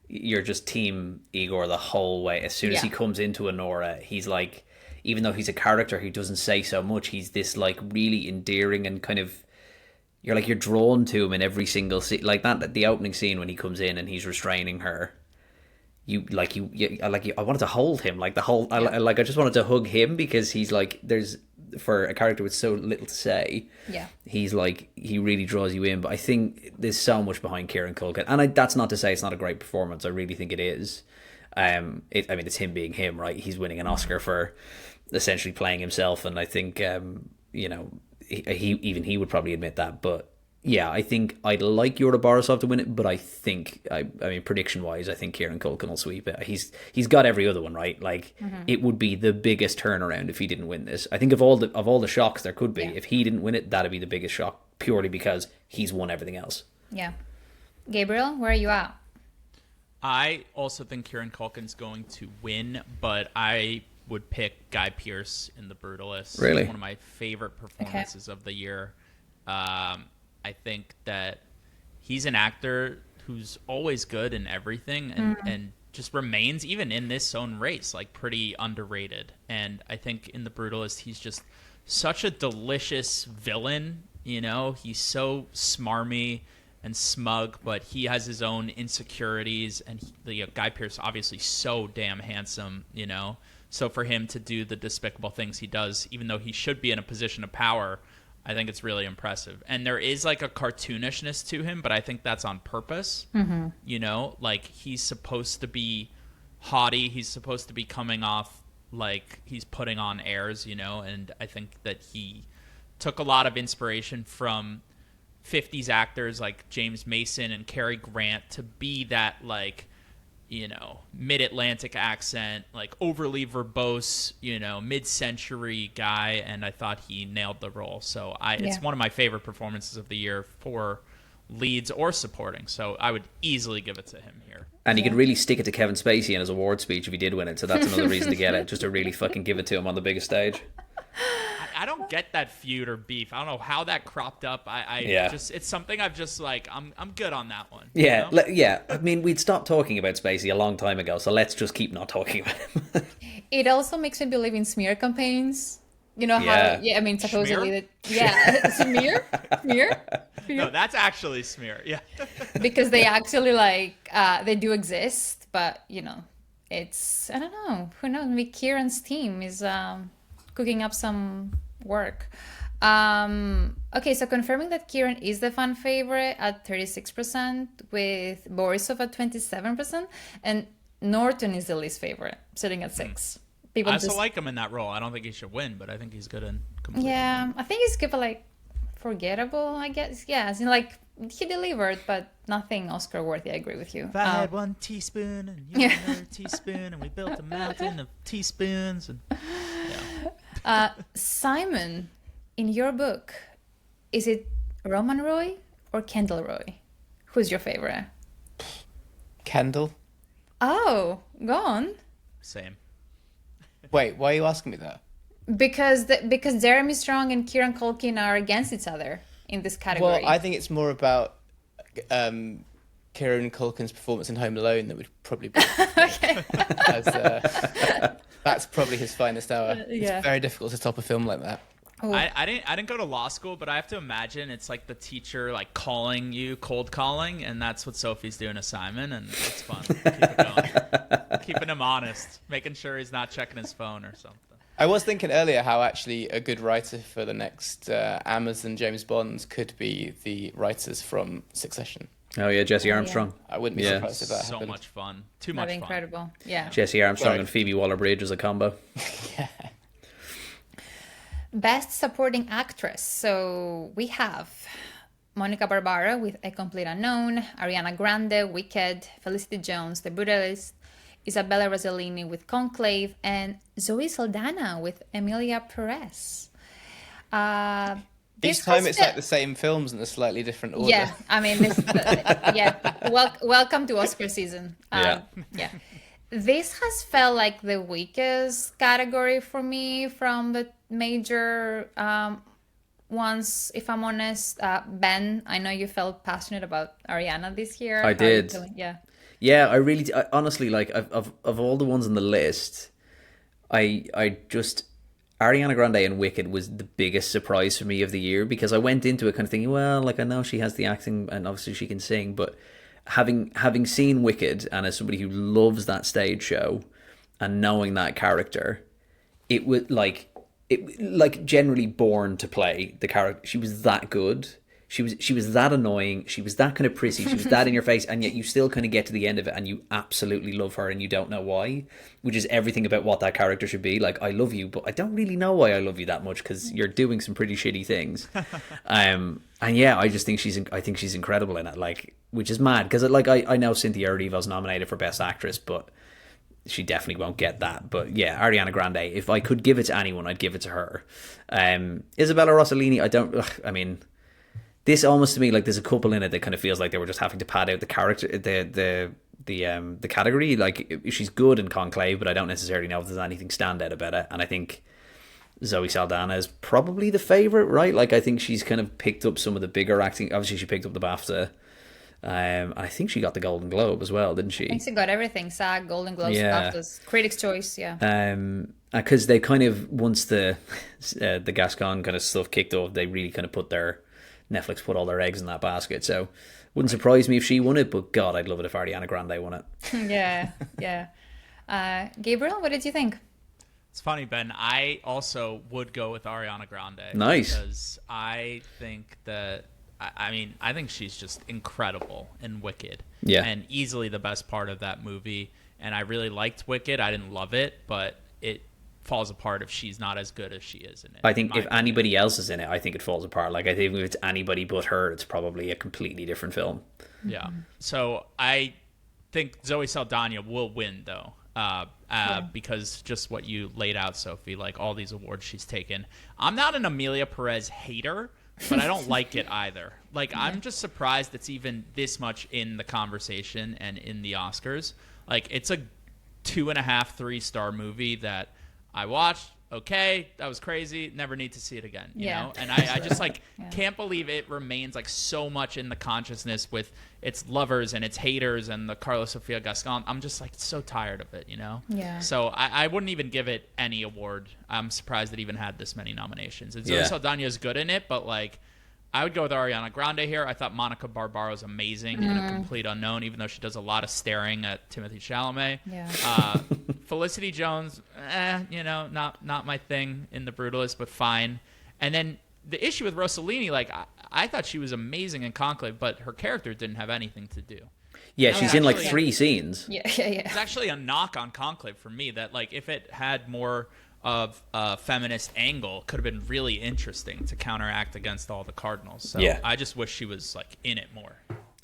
you're just team Igor the whole way. As soon as he comes into Anora, he's like, even though he's a character who doesn't say so much, he's this like really endearing and kind of, you're drawn to him in every single scene. Like that, the opening scene when he comes in and he's restraining her. I wanted to hold him, like the whole. I just wanted to hug him, because he's like, for a character with so little to say, he's like, he really draws you in. But I think there's so much behind Kieran Culkin, and that's not to say it's not a great performance. I really think it is. It's him being him, right? He's winning an Oscar for essentially playing himself, and I think he would probably admit that. But yeah, I think I'd like Yura Borisov to win it, but I think, prediction-wise, I think Kieran Culkin will sweep it. He's got every other one, right? Like, it would be the biggest turnaround if he didn't win this. I think of all the shocks there could be, if he didn't win it, that'd be the biggest shock, purely because he's won everything else. Yeah. Gabriel, where are you at? I also think Kieran Culkin's going to win, but I would pick Guy Pearce in The Brutalist. Really? One of my favorite performances of the year. I think that he's an actor who's always good in everything and just remains, even in this own race, like pretty underrated. And I think in The Brutalist, he's just such a delicious villain. He's so smarmy and smug, but he has his own insecurities. And Guy Pearce, obviously so damn handsome, So for him to do the despicable things he does, even though he should be in a position of power, I think it's really impressive. And there is like a cartoonishness to him, but I think that's on purpose. You know, like he's supposed to be haughty. He's supposed to be coming off like he's putting on airs, you know, and I think that he took a lot of inspiration from 50s actors like James Mason and Cary Grant to be that, like, you know, mid-Atlantic accent, like overly verbose, you know, mid-century guy, and I thought he nailed the role. So it's one of my favorite performances of the year for leads or supporting, so I would easily give it to him here. And he could really stick it to Kevin Spacey in his award speech if he did win it, so that's another reason to get it, just to really fucking give it to him on the biggest stage. I don't get that feud or beef. I don't know how that cropped up. Just, it's something I've just like, I'm good on that one. Yeah, you know? yeah. I mean, we'd stopped talking about Spacey a long time ago, so let's just keep not talking about him. It also makes me believe in smear campaigns. You know how? I mean, supposedly Schmear? Smear. No, that's actually Schmear. Yeah. Because they actually they do exist, but you know, it's, I don't know. Who knows? Maybe Kieran's team is cooking up some work. Okay, so confirming that Kieran is the fan favorite at 36%, with Borisov at 27%, and Norton is the least favorite, sitting at 6%. People I also like him in that role. I don't think he should win, but I think he's good in completely. Yeah, I think he's good, but like forgettable, I guess. Yeah, as in, like, he delivered, but nothing Oscar worthy. I agree with you. If I had 1 teaspoon and you had another teaspoon, and we built a mountain of teaspoons, and Simon, in your book, is it Roman Roy or Kendall Roy? Who's your favorite? Kendall. Oh, go on. same. Wait, why are you asking me that? Because Jeremy Strong and Kieran Culkin are against each other in this category. Well, I think it's more about Kieran Culkin's performance in Home Alone that would probably be Okay. that's probably his finest hour. Yeah. It's very difficult to top a film like that. Oh. I didn't go to law school, but I have to imagine it's like the teacher like calling you, cold calling, and that's what Sophie's doing to Simon, and it's fun. Keep it going. Keeping him honest, making sure he's not checking his phone or something. I was thinking earlier how actually a good writer for the next Amazon James Bonds could be the writers from Succession. Oh yeah, Jesse Armstrong. I wouldn't be surprised if that So happened. much fun. Too much That'd be fun. incredible. Yeah. Jesse Armstrong Right. and Phoebe Waller-Bridge as a combo. Yeah. Best Supporting Actress. So we have Monica Barbara with A Complete Unknown, Ariana Grande, Wicked, Felicity Jones, The Brutalist, Isabella Rossellini with Conclave, and Zoe Saldana with Emilia Perez. Each time it's like the same films in a slightly different order. Yeah, I mean, welcome to Oscar season. Yeah. This has felt like the weakest category for me from the major ones, if I'm honest. Ben, I know you felt passionate about Ariana this year. I How are you did. feeling? Yeah. Yeah, I honestly, like, of all the ones on the list, I just, Ariana Grande and Wicked was the biggest surprise for me of the year, because I went into it kind of thinking, well, like, I know she has the acting and obviously she can sing, but having seen Wicked, and as somebody who loves that stage show and knowing that character, it was like generally born to play the character. She was that good. She was that annoying. She was that kind of prissy. She was that in your face, and yet you still kind of get to the end of it and you absolutely love her and you don't know why, which is everything about what that character should be. Like, I love you, but I don't really know why I love you that much, because you're doing some pretty shitty things. And yeah, I just think she's incredible in it. Like, which is mad, because like I know Cynthia Erivo's nominated for Best Actress, but she definitely won't get that. But yeah, Ariana Grande, if I could give it to anyone, I'd give it to her. Isabella Rossellini, I mean, this almost to me, like, there's a couple in it that kind of feels like they were just having to pad out the character, the category. Like, she's good in Conclave, but I don't necessarily know if there's anything standout about it. And I think Zoe Saldana is probably the favorite, right? Like, I think she's kind of picked up some of the bigger acting. Obviously, she picked up the BAFTA. I think she got the Golden Globe as well, didn't she? I think she got everything. SAG, Golden Globes, BAFTAs, Critics' Choice, yeah. Because they kind of, once the Gascon kind of stuff kicked off, they really kind of Netflix put all their eggs in that basket. So wouldn't surprise me if she won it, but God, I'd love it if Ariana Grande won it. Yeah. Gabriel, what did you think? It's funny, Ben. I also would go with Ariana Grande. Nice. Because I think that, I mean, I think she's just incredible in Wicked. Yeah. And easily the best part of that movie. And I really liked Wicked. I didn't love it, but it falls apart if she's not as good as she is in it. I think if anybody else is in it, I think it falls apart. Like, I think if it's anybody but her, it's probably a completely different film. Yeah. So I think Zoe Saldana will win, though. Because just what you laid out, Sophie, like all these awards she's taken. I'm not an Amelia Perez hater, but I don't like it either. Like, I'm just surprised it's even this much in the conversation and in the Oscars. Like, it's a 2.5, 3-star movie that I watched. Okay, that was crazy. Never need to see it again. You know? And I just like can't believe it remains like so much in the consciousness with its lovers and its haters and the Carlos Sofia Gascon. I'm just like so tired of it, you know? Yeah. So I wouldn't even give it any award. I'm surprised it even had this many nominations. And Zoe Saldana is good in it, but like I would go with Ariana Grande here. I thought Monica Barbaro is amazing in A Complete Unknown, even though she does a lot of staring at Timothée Chalamet. Yeah. Felicity Jones, you know, not my thing in The Brutalist, but fine. And then the issue with Rossellini, like I thought she was amazing in Conclave, but her character didn't have anything to do. Yeah, she's in like 3 scenes. Yeah. It's actually a knock on Conclave for me that like if it had more of a feminist angle, could have been really interesting to counteract against all the cardinals. So I just wish she was like in it more.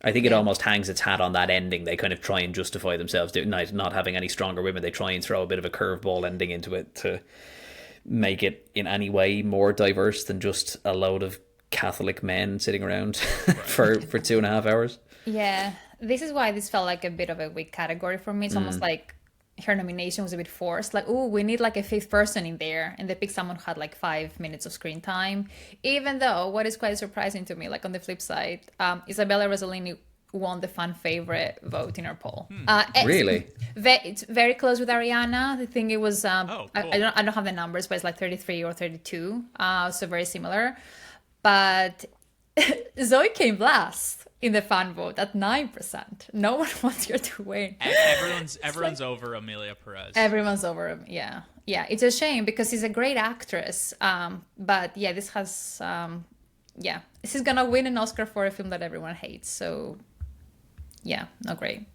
I think it almost hangs its hat on that ending. They kind of try and justify themselves not having any stronger women. They try and throw a bit of a curveball ending into it to make it in any way more diverse than just a load of Catholic men sitting around for 2.5 hours. Yeah, this is why this felt like a bit of a weak category for me. It's almost like her nomination was a bit forced. Like, oh, we need like a 5th person in there, and they picked someone who had like 5 minutes of screen time. Even though, what is quite surprising to me, like on the flip side, Isabella Rossellini won the fan favorite vote in her poll. Really? It's very close with Ariana. I think it was. Cool. I don't have the numbers, but it's like 33 or 32. So very similar. But Zoe came last in the fan vote at 9%. No one wants her to win. Everyone's over Amelia Perez. Everyone's over him. Yeah. It's a shame because she's a great actress. But yeah, this has. This is gonna win an Oscar for a film that everyone hates. So yeah, not great.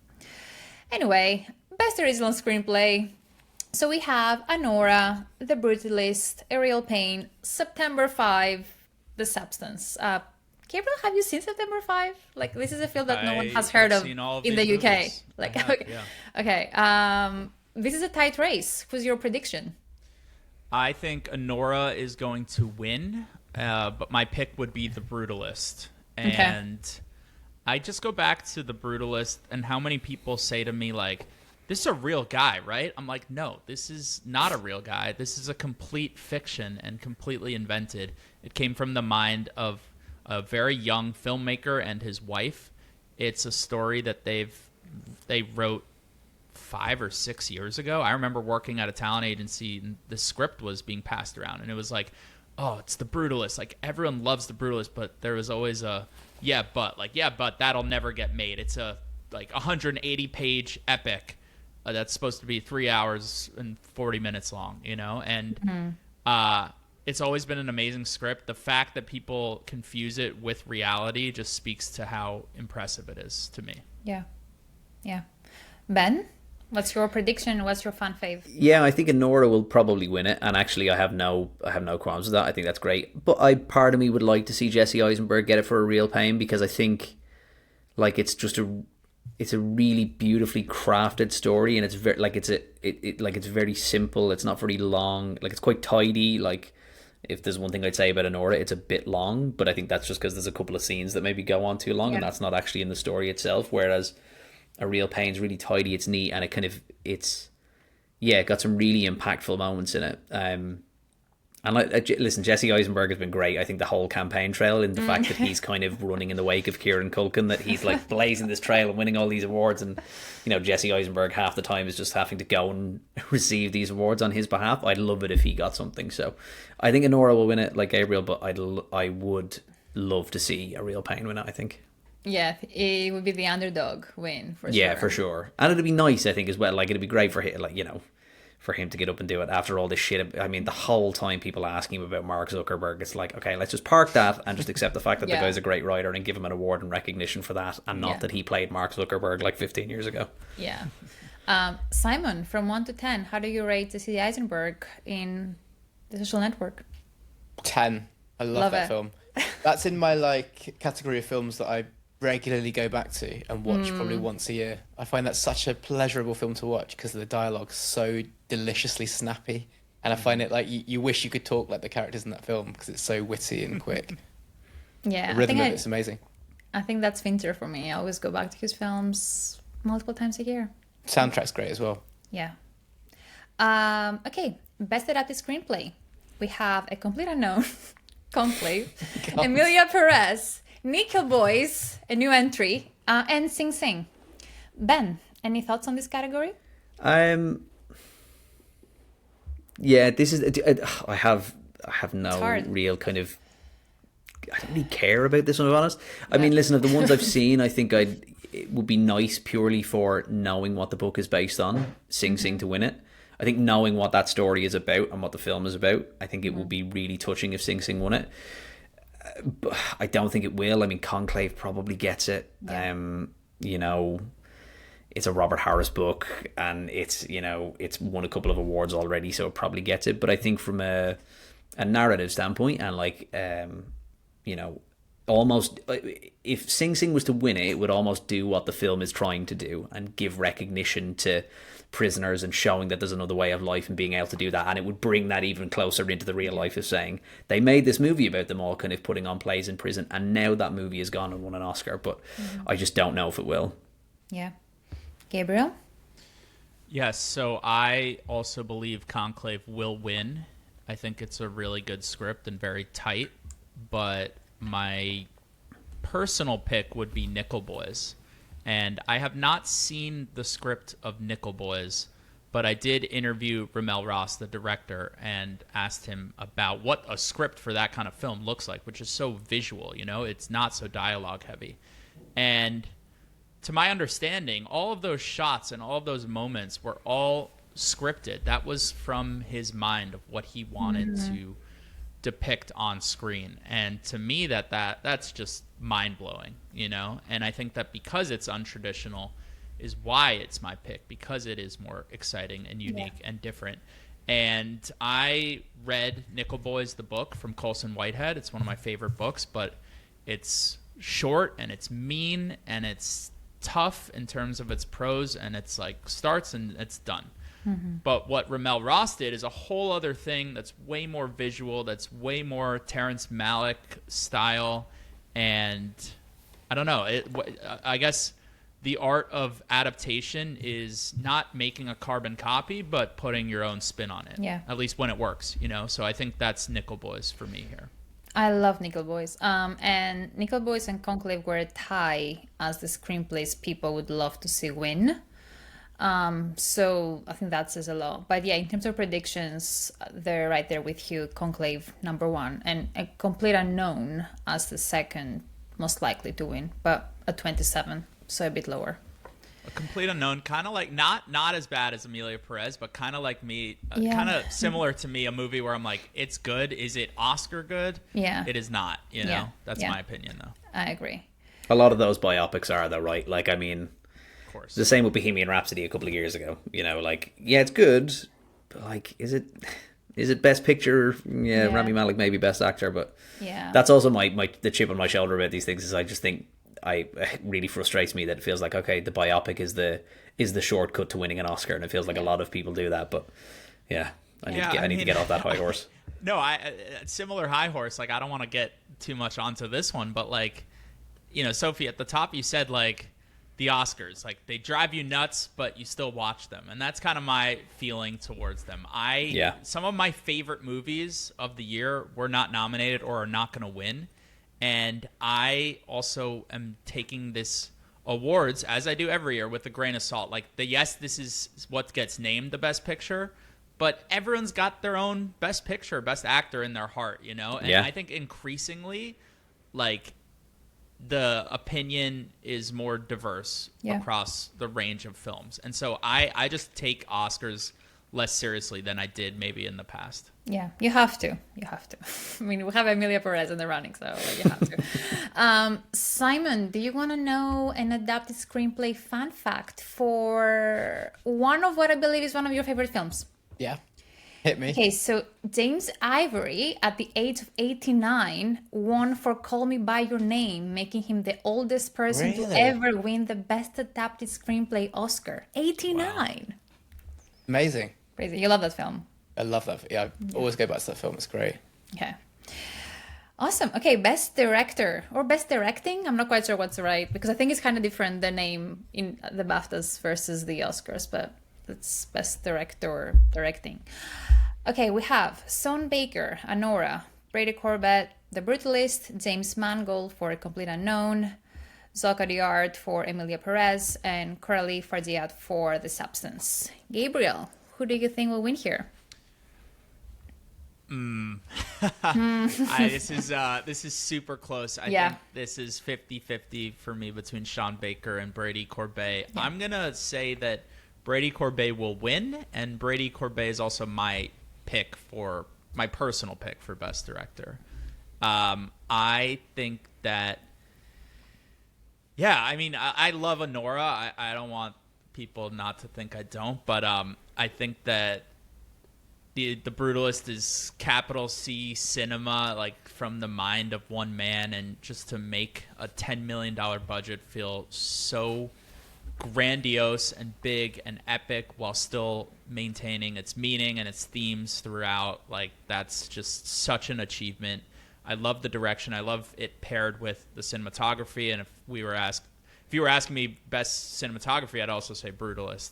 Anyway, best original screenplay. So we have Anora, The Brutalist, Ariel Payne, September 5, The Substance. Gabriel, have you seen September 5? Like, this is a film that no one has heard of in the UK. Movies. Like, have, okay. This is a tight race. Who's your prediction? I think Anora is going to win, but my pick would be The Brutalist. And I just go back to The Brutalist and how many people say to me, like, this is a real guy, right? I'm like, no, this is not a real guy. This is a complete fiction and completely invented. It came from the mind of a very young filmmaker and his wife. It's a story that they wrote 5 or 6 years ago. I remember working at a talent agency and the script was being passed around and it was like, oh, it's The Brutalist. Like everyone loves The Brutalist, but there was always a but that'll never get made. It's a like 180-page epic that's supposed to be 3 hours and 40 minutes long, you know? And it's always been an amazing script. The fact that people confuse it with reality just speaks to how impressive it is to me. Yeah. Ben, what's your prediction? What's your fan fave? Yeah, I think Anora will probably win it, and actually I have no qualms with that. I think that's great. But part of me would like to see Jesse Eisenberg get it for A Real Pain, because I think like it's a really beautifully crafted story, and it's very like it's very simple. It's not very long. Like it's quite tidy. Like if there's one thing I'd say about Anora, it's a bit long, but I think that's just because there's a couple of scenes that maybe go on too long, and that's not actually in the story itself. Whereas A Real Pain's really tidy, it's neat, and it got some really impactful moments in it. And listen, Jesse Eisenberg has been great. I think the whole campaign trail, and the fact that he's kind of running in the wake of Kieran Culkin, that he's like blazing this trail and winning all these awards, and you know Jesse Eisenberg half the time is just having to go and receive these awards on his behalf. I'd love it if he got something. So I think Anora will win it, like Gabriel, but I would love to see A Real Pain win it, I think. Yeah, it would be the underdog win for sure. Yeah, for sure. And it'd be nice, I think, as well. Like it'd be great for him, like, you know, for him to get up and do it after all this shit. I mean, the whole time people asking him about Mark Zuckerberg, it's like, okay, let's just park that and just accept the fact that the guy's a great writer and give him an award and recognition for that, and not that he played Mark Zuckerberg like 15 years ago. Yeah. Simon, from 1 to 10, how do you rate Jesse Eisenberg in The Social Network? 10. I love that film. That's in my like category of films that I regularly go back to and watch probably once a year. I find that such a pleasurable film to watch because the dialogue's so deliciously snappy, and I find it like you wish you could talk like the characters in that film because it's so witty and quick. Yeah, the rhythm of it's amazing. I think that's Fincher for me. I always go back to his films multiple times a year. Soundtrack's great as well. Yeah. Okay, best adapted screenplay. We have A Complete Unknown, Conclave, Emilia Perez, Nickel Boys, a new entry, and Sing Sing. Ben, any thoughts on this category? Yeah, this is. I have no real kind of. I don't really care about this one, to be honest. I mean, listen, of the ones I've seen, I think it would be nice purely for knowing what the book is based on, Sing Sing to win it. I think knowing what that story is about and what the film is about, I think it would be really touching if Sing Sing won it. But I don't think it will. I mean, Conclave probably gets it. Yeah. You know, it's a Robert Harris book, and it's won a couple of awards already, so it probably gets it. But I think from a narrative standpoint, and like almost if Sing Sing was to win it, it would almost do what the film is trying to do and give recognition to prisoners and showing that there's another way of life and being able to do that, and it would bring that even closer into the real life of saying they made this movie about them all kind of putting on plays in prison, and now that movie is gone and won an Oscar, but I just don't know if it will. Yeah. Gabriel? Yes, so I also believe Conclave will win. I think it's a really good script and very tight, but my personal pick would be Nickel Boys. And I have not seen the script of Nickel Boys, but I did interview Ramel Ross, the director, and asked him about what a script for that kind of film looks like, which is so visual, it's not so dialogue heavy. And to my understanding, all of those shots and all of those moments were all scripted. That was from his mind of what he wanted to depict on screen. And to me, that's just mind-blowing, and I think that because it's untraditional is why it's my pick, because it is more exciting and unique and different. And I read Nickel Boys, the book from Colson Whitehead. It's one of my favorite books, but it's short and it's mean and it's tough in terms of its prose, and it's like starts and it's done. But what Ramel Ross did is a whole other thing that's way more visual, that's way more Terrence Malick style. And I don't know, I guess the art of adaptation is not making a carbon copy, but putting your own spin on it. Yeah. At least when it works, So I think that's Nickel Boys for me here. I love Nickel Boys. And Nickel Boys and Conclave were a tie as the screenplays people would love to see win. So I think that says a lot. But yeah, in terms of predictions, they're right there with you. Conclave #1 and A Complete Unknown as the second most likely to win, but at 27, so a bit lower. A Complete Unknown, kind of like not as bad as Emilia Perez, but kind of like me, kind of similar to me, a movie where I'm like, it's good. Is it Oscar good? Yeah. It is not, That's my opinion, though. I agree. A lot of those biopics are, though, right? Like, I mean, of course. The same with Bohemian Rhapsody a couple of years ago. Like, yeah, it's good, but like, is it Best Picture? Yeah, Rami Malek maybe Best Actor, but that's also the chip on my shoulder about these things. Is I just think it really frustrates me that it feels like, okay, the biopic is the shortcut to winning an Oscar, and it feels like a lot of people do that. But yeah, I need to get off that high horse. No, similar high horse. Like, I don't want to get too much onto this one, but like, Sophie, at the top you said like the Oscars, like they drive you nuts, but you still watch them, and that's kind of my feeling towards them. Some of my favorite movies of the year were not nominated or are not going to win. And I also am taking this awards, as I do every year, with a grain of salt. Like, this is what gets named the Best Picture, but everyone's got their own Best Picture, Best Actor in their heart, And I think increasingly, like, the opinion is more diverse across the range of films. And so I just take Oscars less seriously than I did maybe in the past. Yeah, you have to. You have to. I mean, we have Emilia Perez in the running, so you have to. Simon, do you want to know an adapted screenplay fun fact for one of what I believe is one of your favorite films? Yeah. Hit me. Okay, so James Ivory, at the age of 89, won for Call Me By Your Name, making him the oldest person to Really? ever win the Best Adapted Screenplay Oscar. 89. Amazing. Crazy. You love that film. I love that. Yeah, I always go back to that film. It's great. Okay. Awesome. Okay, Best Director or Best Directing. I'm not quite sure what's right because I think it's kind of different, the name in the BAFTAs versus the Oscars, but it's Best Director Directing. Okay, we have Son Baker, Anora, Brady Corbett, The Brutalist, James Mangold for A Complete Unknown, Zoka Diard for Emilia Perez, and Coralie Fardiat for The Substance. Gabriel, who do you think will win here? This is super close. I Yeah. think this is 50-50 for me between Sean Baker and Brady Corbet. I'm going to say that Brady Corbet will win, and Brady Corbet is also my personal pick for Best Director. I think that, I mean, I love Anora. I don't want people not to think I don't, but I think that the Brutalist is capital C cinema, like from the mind of one man, and just to make a $10 million budget feel so grandiose and big and epic while still maintaining its meaning and its themes throughout, like that's just such an achievement. I love the direction. I love it paired with the cinematography. And if you were asking me best cinematography, I'd also say Brutalist.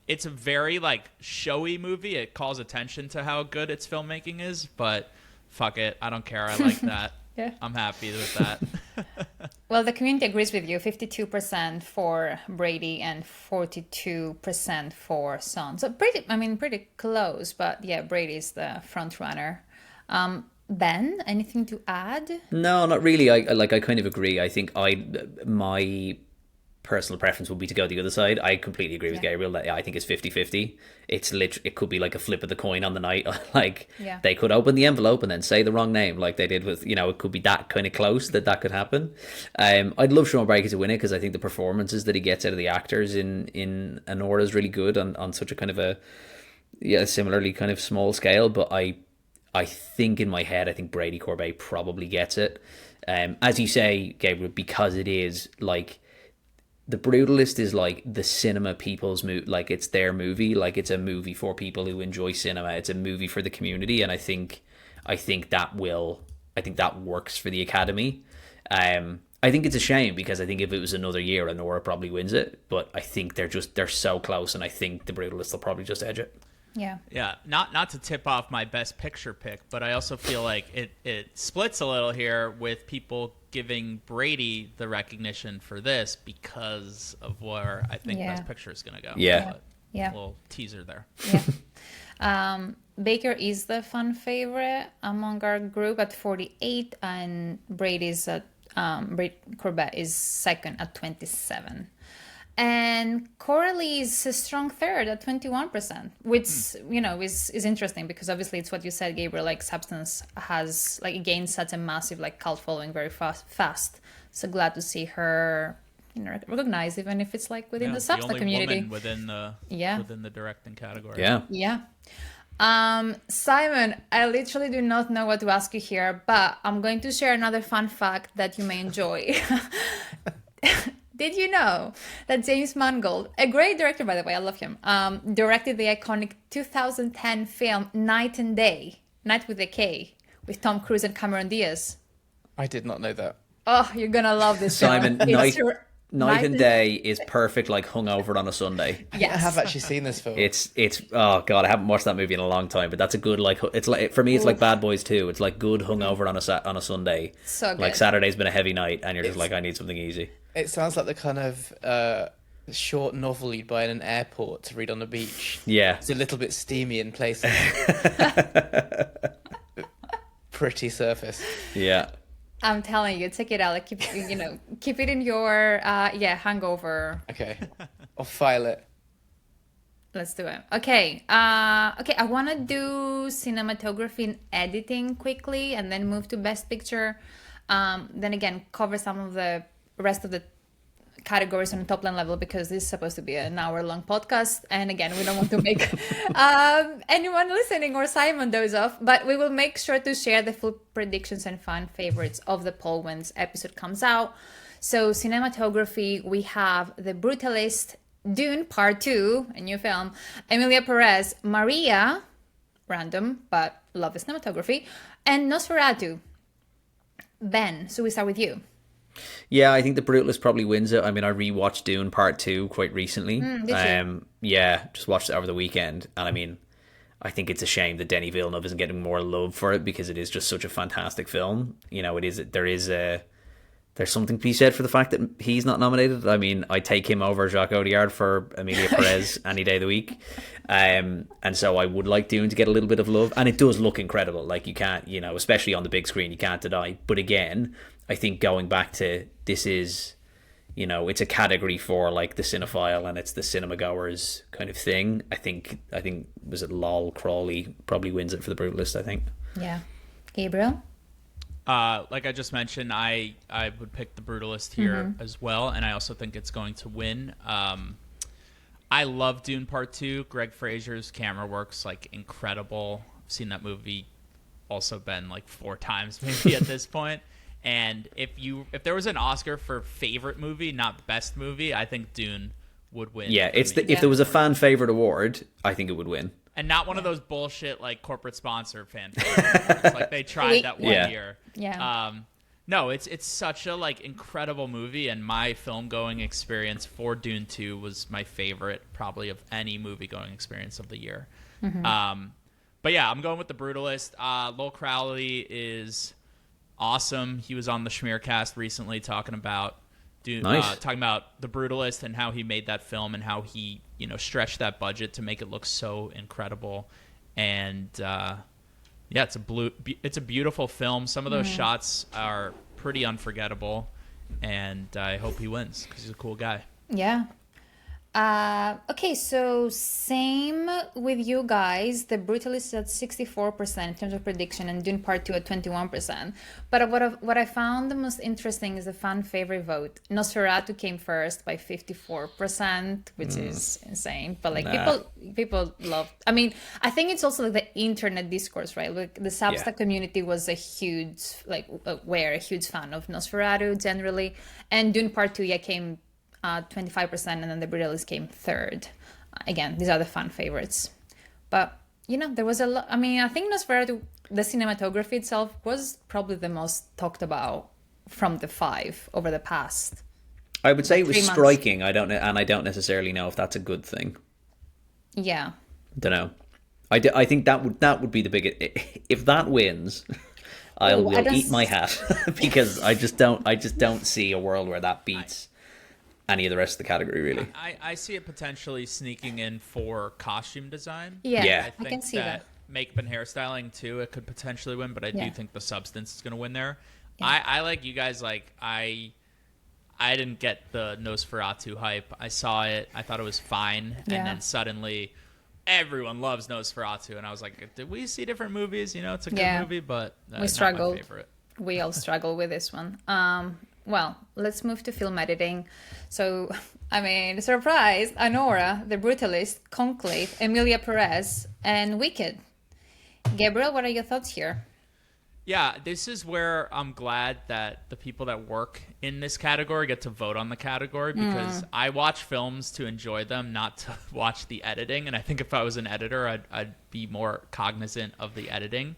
It's a very like showy movie. It calls attention to how good its filmmaking is, but fuck it, I don't care. I like that. Yeah. I'm happy with that. Well, the community agrees with you. 52% for Brady and 42% for Son. So pretty close. But yeah, Brady's the front runner. Ben, anything to add? No, not really. I kind of agree. I think my personal preference would be to go the other side. I completely agree with Gabriel that I think it's 50-50. It could be like a flip of the coin on the night. Like they could open the envelope and then say the wrong name like they did with, it could be that kind of close that could happen. I'd love Sean Baker to win it because I think the performances that he gets out of the actors in Anora is really good on such a kind of a similarly kind of small scale. But I think in my head, I think Brady Corbet probably gets it. As you say, Gabriel, because it is like The Brutalist is like the cinema people's movie, like it's their movie, like it's a movie for people who enjoy cinema. It's a movie for the community, and I think that works for the Academy. I think it's a shame because I think if it was another year, Anora probably wins it, but I think they're so close, and I think The Brutalist will probably just edge it. Yeah. Yeah, not to tip off my best picture pick, but I also feel like it splits a little here with people giving Brady the recognition for this because of where I think best picture is going to go. Yeah. Yeah. A little teaser there. Yeah. Baker is the fun favorite among our group at 48, and Brady's at Corbett is second at 27. And Coralie is a strong third at 21%, which is interesting because obviously it's what you said, Gabriel. Like Substance has gained such a massive cult following very fast. So glad to see her recognized, even if it's within the Substance community. Woman within the directing category. Yeah. Yeah. Simon, I literally do not know what to ask you here, but I'm going to share another fun fact that you may enjoy. Did you know that James Mangold, a great director, by the way, I love him, directed the iconic 2010 film Night and Day, Night with a K, with Tom Cruise and Cameron Diaz? I did not know that. Oh, you're going to love this Simon, film. Night and Day is perfect hungover on a Sunday. Yes. I have actually seen this film. It's oh god, I haven't watched that movie in a long time, but that's a good it's for me it's like Bad Boys 2. It's like good hungover on a Sunday. So good. Like Saturday's been a heavy night and you're just I need something easy. It sounds like the kind of short novel you'd buy in an airport to read on the beach. Yeah. It's a little bit steamy in places. Pretty surface. Yeah. I'm telling you, check it out. Keep it in your hangover. Okay. I'll file it. Let's do it. Okay. Okay. I want to do cinematography and editing quickly, and then move to Best Picture. Then again, cover some of the rest of the categories on a top line level because this is supposed to be an hour-long podcast. And again, we don't want to make anyone listening or Simon doze off. But we will make sure to share the full predictions and fan favorites of the poll when this episode comes out. So cinematography, we have The Brutalist, Dune Part 2, a new film, Emilia Perez, Maria, random, but love the cinematography, and Nosferatu. Ben, so we start with you. Yeah, I think The Brutalist probably wins it. I mean, I rewatched Dune Part 2 quite recently. Did you? Yeah, just watched it over the weekend. And I mean, I think it's a shame that Denis Villeneuve isn't getting more love for it because it is just such a fantastic film. You know, there's something to be said for the fact that he's not nominated. I mean, I take him over Jacques Audiard for Emilia Perez any day of the week. And so I would like Dune to get a little bit of love. And it does look incredible. Like, you can't, you know, especially on the big screen, you can't deny. But again, I think going back to this is, you know, it's a category for like the cinephile and it's the cinema goers kind of thing. I think was it Lol Crawley probably wins it for The Brutalist, I think. Yeah. Gabriel? Like I just mentioned, I would pick The Brutalist here as well, and I also think it's going to win. I love Dune Part 2. Greg Fraser's camera work's like incredible. I've seen that movie also been like 4 times maybe at this point. And if there was an Oscar for favorite movie, not best movie, I think Dune would win. Yeah, if there was a fan favorite award, I think it would win. And not one of those bullshit like corporate sponsor fan favorites. Like they tried that one year. Yeah. No, it's such a like incredible movie, and my film going experience for Dune 2 was my favorite probably of any movie going experience of the year. But yeah, I'm going with The Brutalist. Lowell Crowley is awesome. He was on the Schmear cast recently talking about The Brutalist and how he made that film and how he, you know, stretched that budget to make it look so incredible. And yeah, it's a beautiful film. Some of those shots are pretty unforgettable, and I hope he wins because he's a cool guy. Yeah. Okay, so same with you guys. The Brutalist is at 64% in terms of prediction, and Dune Part 2 at 21%. But what I found the most interesting is the fan favorite vote. Nosferatu came first by 54%, which is insane. But like people love. I mean, I think it's also like the internet discourse, right? Like the Substack community was a huge a huge fan of Nosferatu generally, and Dune Part 2 came 25%, and then The Brutalist came third. Again, these are the fan favorites. But, you know, there was a lot. I mean, I think Nosferatu, the cinematography itself, was probably the most talked about from the 5 over the past. I would say it was striking. I don't necessarily know if that's a good thing. Yeah. Don't know. I think that would be the biggest. If that wins, I will eat my hat because I just don't see a world where that beats any of the rest of the category, really. I see it potentially sneaking in for costume design. Yeah. I can see that. Makeup and hairstyling too, it could potentially win, but I do think the substance is going to win there. Yeah. I like you guys. Like I didn't get the Nosferatu hype. I saw it, I thought it was fine, and then suddenly everyone loves Nosferatu, and I was like, did we see different movies? You know, it's a good movie, but we struggled. Not my favorite. We all struggle with this one. Well, let's move to film editing. So, I mean, surprise, Anora, The Brutalist, Conclave, Emilia Perez, and Wicked. Gabriel, what are your thoughts here? Yeah, this is where I'm glad that the people that work in this category get to vote on the category, because I watch films to enjoy them, not to watch the editing. And I think if I was an editor, I'd be more cognizant of the editing.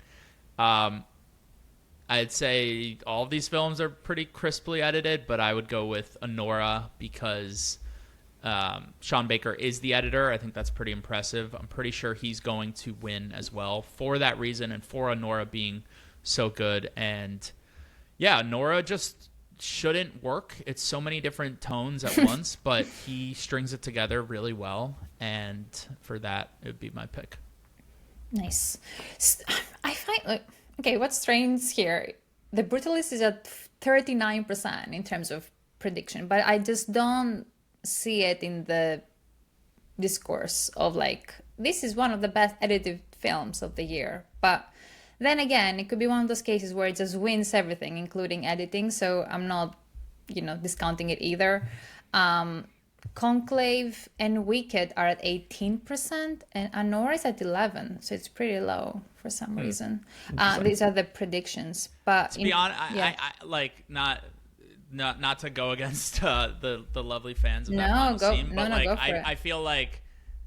I'd say all of these films are pretty crisply edited, but I would go with Anora because Sean Baker is the editor. I think that's pretty impressive. I'm pretty sure he's going to win as well for that reason and for Anora being so good. And yeah, Anora just shouldn't work. It's so many different tones at once, but he strings it together really well. And for that, it would be my pick. Nice. I find... Okay, what's strange here? The Brutalist is at 39% in terms of prediction, but I just don't see it in the discourse of like, this is one of the best edited films of the year. But then again, it could be one of those cases where it just wins everything, including editing. So I'm not, discounting it either. Conclave and Wicked are at 18%, and Anora is at 11%, so it's pretty low for some reason. These are the predictions. But to be honest, I like not to go against the lovely fans of that final scene, but I feel like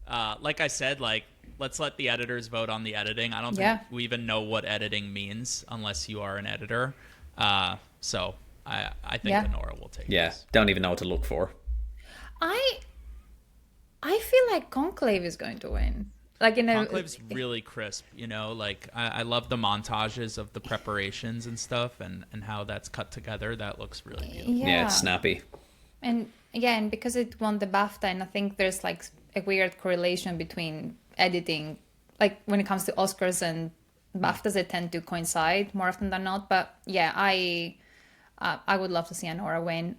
I said, like, let's let the editors vote on the editing. I don't think we even know what editing means unless you are an editor. So I think Anora will take this. Don't even know what to look for. I feel like Conclave is going to win. Like Conclave's really crisp, like I love the montages of the preparations and stuff and how that's cut together. That looks really beautiful. Yeah, it's snappy. And again, because it won the BAFTA, and I think there's like a weird correlation between editing, like when it comes to Oscars and BAFTAs, they tend to coincide more often than not. But yeah, I would love to see Anora win.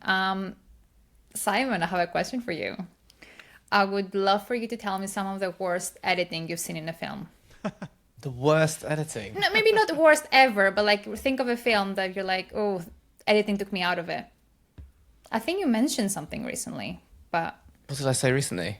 Simon, I have a question for you. I would love for you to tell me some of the worst editing you've seen in a film. The worst editing? No, maybe not the worst ever, but like think of a film that you're like, oh, editing took me out of it. I think you mentioned something recently, but... What did I say recently?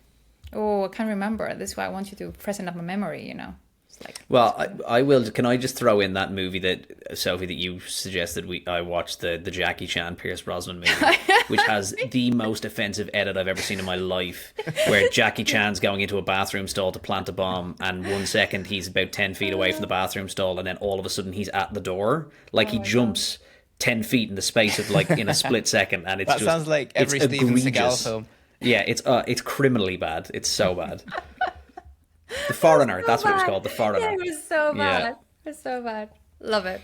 Oh, I can't remember. That's why I want you to freshen up my memory, It's like... Well, I will. Can I just throw in that movie that, Sophie, that you suggested I watched, the Jackie Chan Pierce Brosnan movie, which has the most offensive edit I've ever seen in my life, where Jackie Chan's going into a bathroom stall to plant a bomb, and 1 second he's about 10 feet away from the bathroom stall, and then all of a sudden he's at the door. Like, he jumps 10 feet in the space of, like, in a split second, and it's that sounds like every Steven Seagal film. Yeah, it's criminally bad. It's so bad. The Foreigner, that's what it was called, The Foreigner. Yeah, it was so bad. It was so bad. Love it.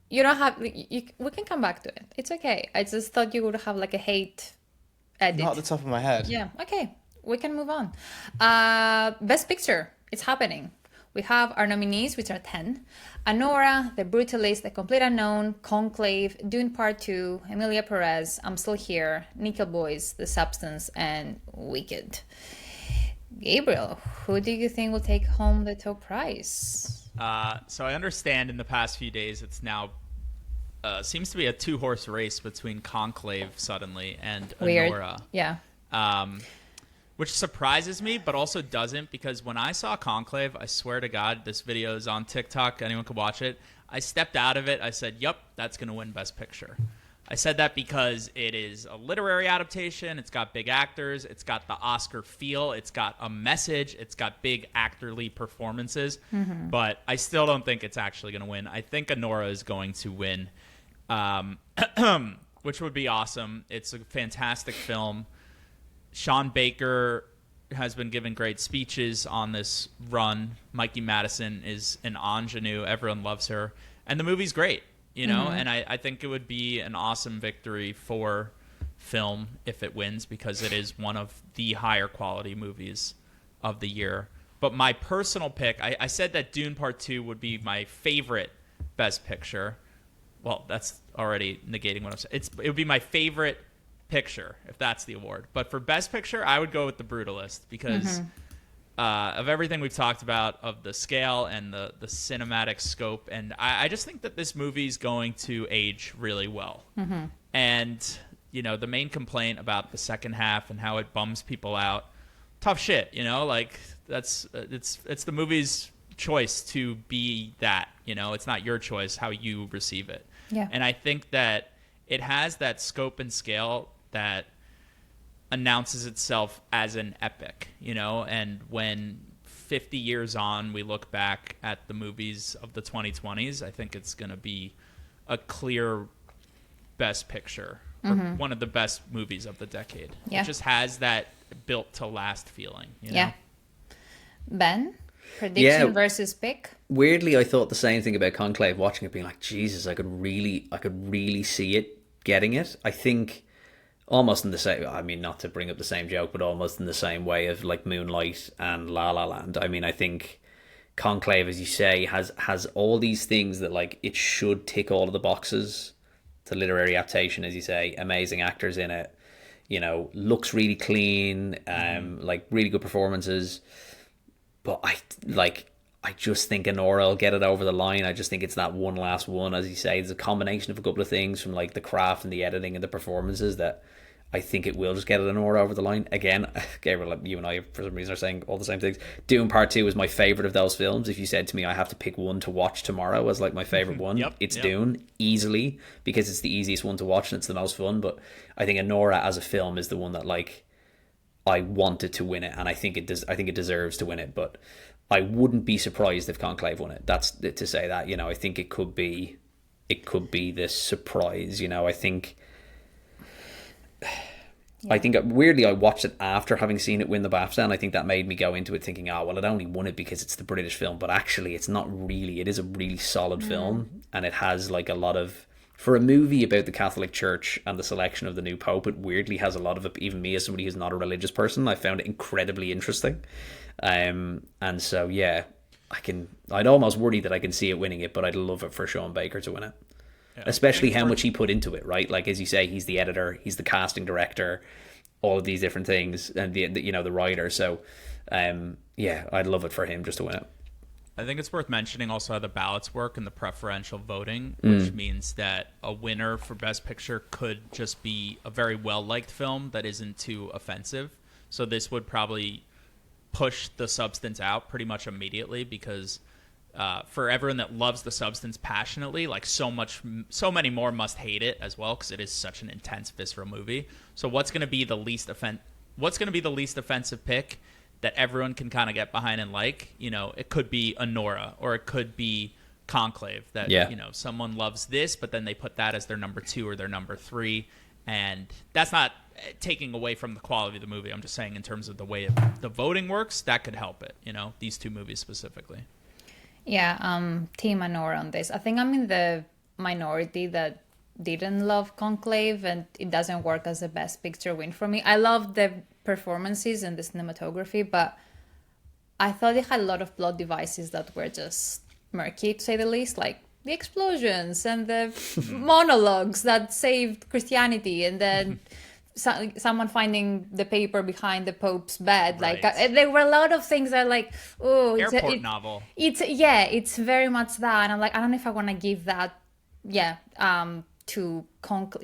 You don't have... we can come back to it. It's okay. I just thought you would have like a hate edit. Not at the top of my head. Yeah, okay. We can move on. Best Picture. It's happening. We have our nominees, which are 10. Anora, The Brutalist, The Complete Unknown, Conclave, Dune Part 2, Emilia Perez, I'm Still Here, Nickel Boys, The Substance, and Wicked. Gabriel, who do you think will take home the top prize? So I understand in the past few days it's now seems to be a 2-horse race between Conclave suddenly and Weird. Anora. Yeah. Which surprises me, but also doesn't, because when I saw Conclave, I swear to God, this video is on TikTok. Anyone could watch it. I stepped out of it. I said, yep, that's going to win Best Picture. I said that because it is a literary adaptation. It's got big actors. It's got the Oscar feel. It's got a message. It's got big actorly performances. Mm-hmm. But I still don't think it's actually going to win. I think Anora is going to win, which would be awesome. It's a fantastic film. Sean Baker has been giving great speeches on this run. Mikey Madison is an ingenue. Everyone loves her. And the movie's great, and I think it would be an awesome victory for film if it wins, because it is one of the higher quality movies of the year. But my personal pick, I said that Dune Part 2 would be my favorite Best Picture. Well, that's already negating what I'm saying. It would be my favorite picture, if that's the award. But for Best Picture, I would go with The Brutalist, because of everything we've talked about, of the scale and the cinematic scope. And I just think that this movie's going to age really well. Mm-hmm. And, the main complaint about the second half and how it bums people out, tough shit, like it's the movie's choice to be that, it's not your choice how you receive it. Yeah. And I think that it has that scope and scale that announces itself as an epic, and when 50 years on we look back at the movies of the 2020s, I think it's going to be a clear Best Picture, or one of the best movies of the decade. Yeah. It just has that built to last feeling, Yeah. Ben, prediction versus pick? Weirdly, I thought the same thing about Conclave, watching it, being like, Jesus, I could really see it getting it. I think almost in the same, I mean, not to bring up the same joke, but almost in the same way of like Moonlight and La La Land. I mean, I think Conclave, as you say, has all these things that, like, it should tick all of the boxes. The literary adaptation, as you say, amazing actors in it. you know, looks really clean, like really good performances. But I just think Honora will get it over the line. I just think it's that one last one, as you say. It's a combination of a couple of things from like the craft and the editing and the performances that I think it will just get Honora over the line. Again, Gabriel, you and I for some reason are saying all the same things. Dune Part 2 is my favourite of those films. If you said to me I have to pick one to watch tomorrow as like my favourite one, it's Dune, easily, because it's the easiest one to watch and it's the most fun. But I think Honora as a film is the one that like I wanted to win it, and I think it does. I think it deserves to win it, but I wouldn't be surprised if Conclave won it. That's to say that, you know, I think it could be this surprise. You know, I think weirdly I watched it after having seen it win the BAFTA, and I think that made me go into it thinking, oh well, it only won it because it's the British film, but actually it's not really. It is a really solid film, and it has like a lot of, for a movie about the Catholic Church and the selection of the new Pope, it weirdly has a lot of it. Even me, as somebody who's not a religious person, I found it incredibly interesting. And so, yeah, I'd almost worry that I can see it winning it, but I'd love it for Sean Baker to win it. Yeah. Especially how much he put into it, right? Like, as you say, he's the editor, he's the casting director, all of these different things, and the writer. So, yeah, I'd love it for him just to win it. I think it's worth mentioning also how the ballots work and the preferential voting, which means that a winner for Best Picture could just be a very well-liked film that isn't too offensive. So this would probably push the substance out pretty much immediately, because for everyone that loves the substance passionately, like so many more must hate it as well, because it is such an intense, visceral movie. So what's going to be the least offensive pick that everyone can kind of get behind and like? You know, it could be Honora, or it could be Conclave, that you know, someone loves this, but then they put that as their number 2 or their number 3, and that's not taking away from the quality of the movie. I'm just saying in terms of the way the voting works, that could help it, you know, these two movies specifically. Yeah, team Honora on this. I think I'm in the minority that didn't love Conclave, and it doesn't work as a Best Picture win for me. I love the performances and the cinematography, but I thought it had a lot of plot devices that were just murky, to say the least, like the explosions and the monologues that saved Christianity, and then someone finding the paper behind the Pope's bed. Right. Like there were a lot of things that like, oh, airport novel. It's very much that, and I'm like, I don't know if I want to give that, to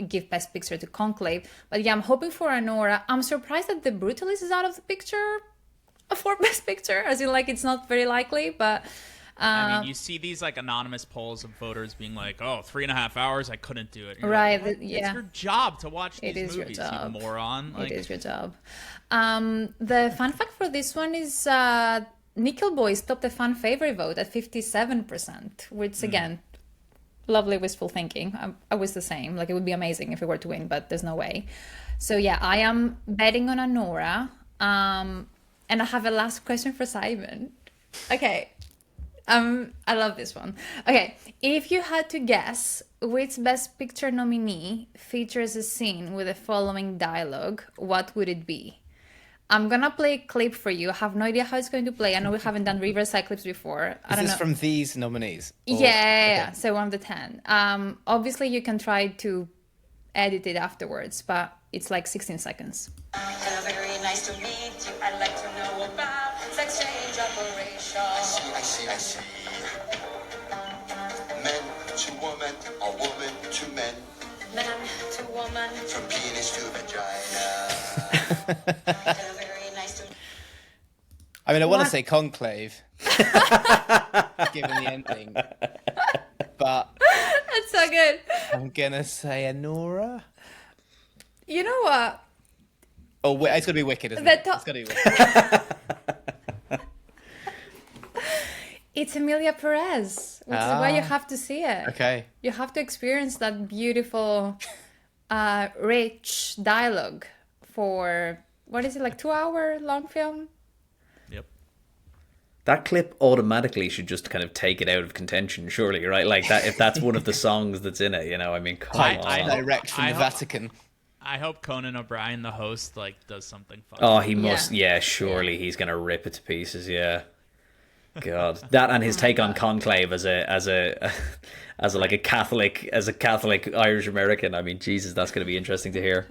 give Best Picture to Conclave. But yeah, I'm hoping for Honora. I'm surprised that The Brutalist is out of the picture for Best Picture, as in like it's not very likely, but I mean, you see these like anonymous polls of voters being like, "Oh, 3.5 hours, I couldn't do it." Right? Like, yeah, it's your job to watch these movies, your job. You moron. Like, it is your job. The fun fact for this one is Nickel Boys topped the fan favorite vote at 57%, which again, lovely wishful thinking. I was the same. Like, it would be amazing if it were to win, but there's no way. So yeah, I am betting on Honora. And I have a last question for Simon. Okay. I love this one. Okay, if you had to guess which Best Picture nominee features a scene with the following dialogue, what would it be? I'm gonna play a clip for you. I have no idea how it's going to play. I know we haven't done Riverside clips before. Is this from these nominees? Yeah, okay. So 1 of the 10. Obviously, you can try to edit it afterwards, but it's like 16 seconds. Hello, very nice to meet you. I'd like to know about sex change operation. I see. Men to woman, or woman to men. Man to woman. From penis to vagina. Hello, very nice to... I mean, I want to say Conclave, given the ending, but... That's so good. I'm going to say Honora. You know what? Oh, it's got to be Wicked, isn't it? It's got to be Wicked. It's Emilia Perez, which is why you have to see it. Okay. You have to experience that beautiful, rich dialogue for, what is it, like 2-hour long film? Yep. That clip automatically should just kind of take it out of contention, surely, right? Like that, if that's one of the songs that's in it, you know, I mean, come on. Direct from the Vatican. I hope Conan O'Brien, the host, like does something fun. Oh, he must. Yeah, surely he's gonna rip it to pieces. Yeah. God, that and his take on Conclave as a Catholic Irish American. I mean, Jesus, that's going to be interesting to hear.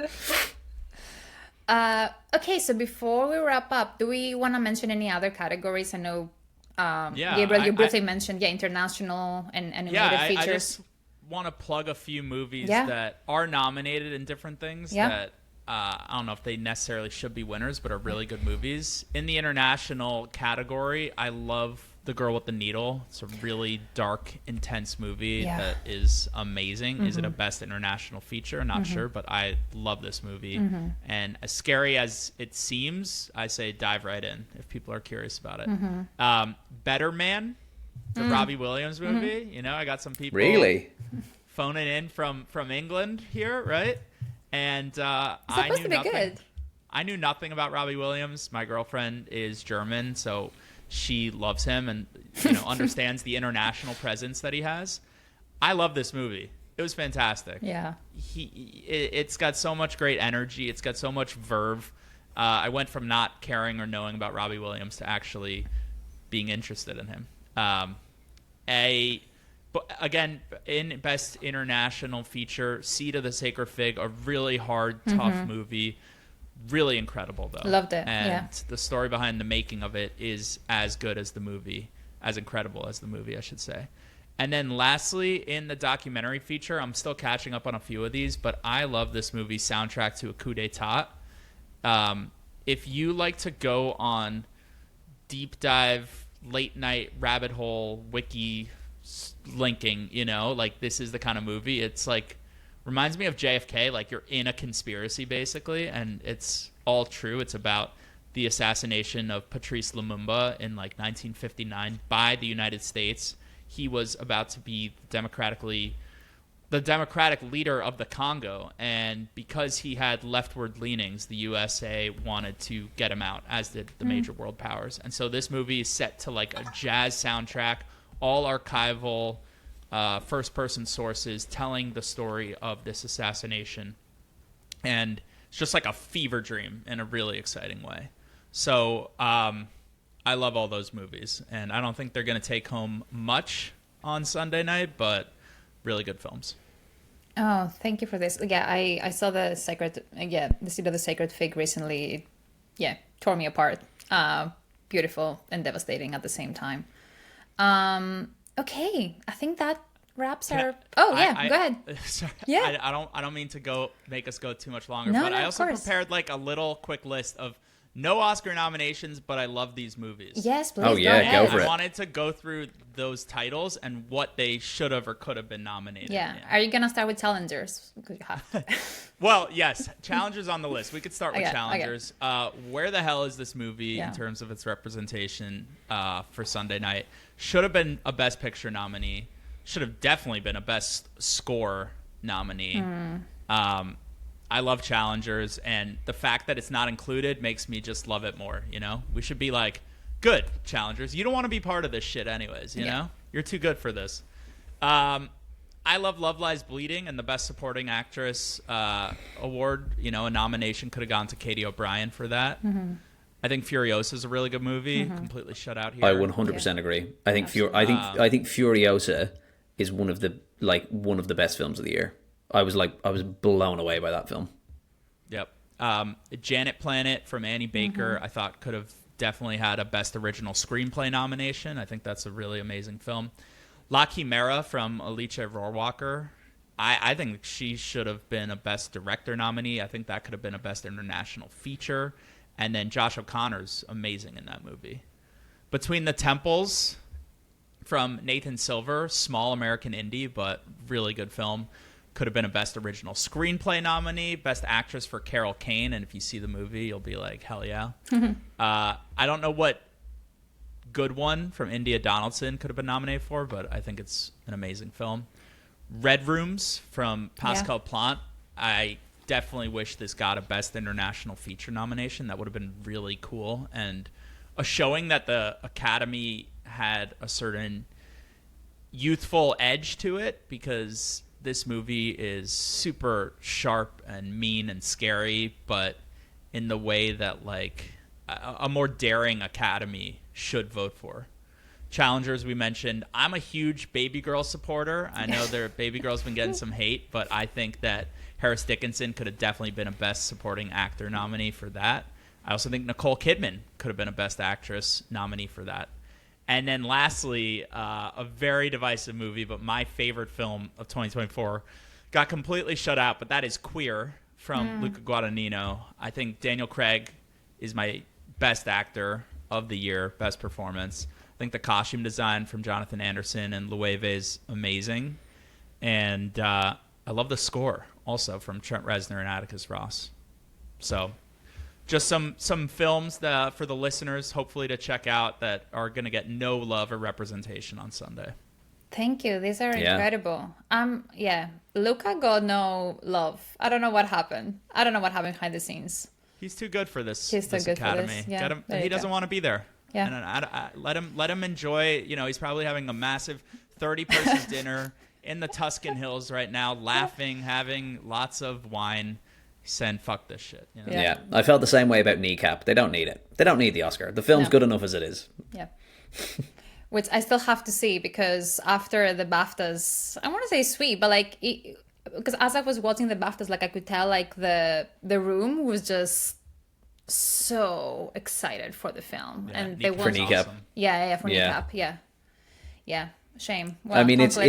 Okay, so before we wrap up, do we want to mention any other categories? I know, Yeah, Gabriel, you briefly mentioned, international and animated features. I just want to plug a few movies Yeah. that are nominated in different things Yeah. that I don't know if they necessarily should be winners, but are really good movies. In the international category, I love The Girl with the Needle. It's a really dark, intense movie Yeah. that is amazing. Is it a best international feature? Not sure, but I love this movie. And as scary as it seems, I say dive right in if people are curious about it. Better Man, the Robbie Williams movie. You know, I got some people Really? phoning in from England here, right? And I supposed knew to be nothing. good. I knew nothing about Robbie Williams. My girlfriend is German, so she loves him and understands the international presence that he has. I love this movie. It was fantastic. Yeah. It's got so much great energy. It's got so much verve. I went from not caring or knowing about Robbie Williams to actually being interested in him. But again, in Best International Feature, Seed of the Sacred Fig, a really hard, tough movie. Really incredible, though. Loved it, And yeah. the story behind the making of it is as good as the movie, as incredible as the movie, I should say. And then lastly, in the documentary feature, I'm still catching up on a few of these, but I love this movie, Soundtrack to a Coup d'etat. If you like to go on deep dive, late night, rabbit hole, wiki linking, like this is the kind of movie. It's like, reminds me of JFK, like you're in a conspiracy basically, and it's all true. It's about the assassination of Patrice Lumumba in like 1959 by the United States. He was about to be the democratic leader of the Congo, and because he had leftward leanings, the USA wanted to get him out, as did the major world powers. And so this movie is set to like a jazz soundtrack, all archival, first-person sources telling the story of this assassination. And it's just like a fever dream in a really exciting way. So I love all those movies, and I don't think they're going to take home much on Sunday night, but really good films. Oh, thank you for this. Yeah, I saw the Seed of the Sacred Fig recently. It, tore me apart. Beautiful and devastating at the same time. Okay, I think that wraps our. Go ahead. Sorry, Yeah. I don't mean to make us go too much longer, No, but no, I of also course. prepared like a little quick list of no Oscar nominations, but I love these movies. Yes, please. Oh, yeah, go go for I it. wanted to go through those titles and what they should have or could have been nominated. Yeah. in. Are you gonna start with Challengers? Because you have to. Well, yes, Challengers on the list. We could start with Okay, Challengers. Where the hell is this movie Yeah. in terms of its representation for Sunday night? Should have been a Best Picture nominee. Should have definitely been a Best Score nominee. I love Challengers, and the fact that it's not included makes me just love it more, We should be like, good, Challengers. You don't want to be part of this shit anyways, you know? You're too good for this. I love Love Lies Bleeding, and the Best Supporting Actress award, a nomination could have gone to Katie O'Brien for that. I think Furiosa is a really good movie, completely shut out here. I 100% agree. I think I think Furiosa is one of the best films of the year. I was blown away by that film. Yep. Janet Planet from Annie Baker, I thought could have definitely had a Best Original Screenplay nomination. I think that's a really amazing film. La Chimera from Alicia Rohrwacher. I think she should have been a Best Director nominee. I think that could have been a Best International Feature. And then Josh O'Connor's amazing in that movie. Between the Temples from Nathan Silver, small American indie, but really good film. Could have been a Best Original Screenplay nominee, Best Actress for Carol Kane, and if you see the movie, you'll be like, hell yeah. I don't know what good one from India Donaldson could have been nominated for, but I think it's an amazing film. Red Rooms from Pascal Plante. I definitely wish this got a Best International Feature nomination. That would have been really cool, and a showing that the Academy had a certain youthful edge to it, because this movie is super sharp and mean and scary, but in the way that like a more daring Academy should vote for. Challengers we mentioned. I'm a huge Baby Girl supporter. I know their Baby Girl's been getting some hate, but I think that Paris Dickinson could have definitely been a Best Supporting Actor nominee for that. I also think Nicole Kidman could have been a Best Actress nominee for that. And then lastly, a very divisive movie, but my favorite film of 2024 got completely shut out, but that is Queer from Luca Guadagnino. I think Daniel Craig is my best actor of the year, best performance. I think the costume design from Jonathan Anderson and Loewe is amazing. And I love the score also from Trent Reznor and Atticus Ross. So just some films that, for the listeners, hopefully to check out that are going to get no love or representation on Sunday. Thank you. These are incredible. Luca got no love. I don't know what happened. I don't know what happened behind the scenes. He's too good for this. He's too this good academy. for this. Yeah, He doesn't want to be there. Yeah. And let him enjoy. You know, he's probably having a massive 30-person dinner in the Tuscan Hills right now, laughing, having lots of wine. Saying fuck this shit. You know? Yeah, I felt the same way about Kneecap. They don't need it. They don't need the Oscar. The film's good enough as it is. Yeah. Which I still have to see, because after the BAFTAs, I want to say sweet, but like, because as I was watching the BAFTAs, like I could tell like the room was just so excited for the film, and they For want Kneecap. Awesome. for Kneecap, yeah. Shame. Well, I mean, it's all.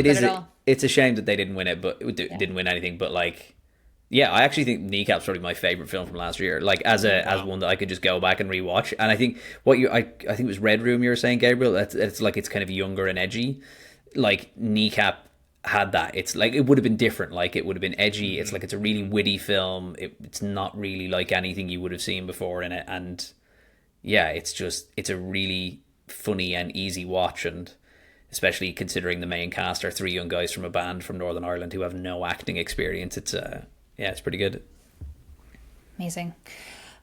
a shame that they didn't win it, but didn't win anything. But like, yeah, I actually think Kneecap's probably my favorite film from last year. Like as one that I could just go back and rewatch. And I think I think it was Red Room you were saying, Gabriel. It's like it's kind of younger and edgy. Like Kneecap had that. It's like it would have been different. Like it would have been edgy. It's like it's a really witty film. It's not really like anything you would have seen before in it. And yeah, it's a really funny and easy watch, and especially considering the main cast are three young guys from a band from Northern Ireland who have no acting experience. It's pretty good. Amazing.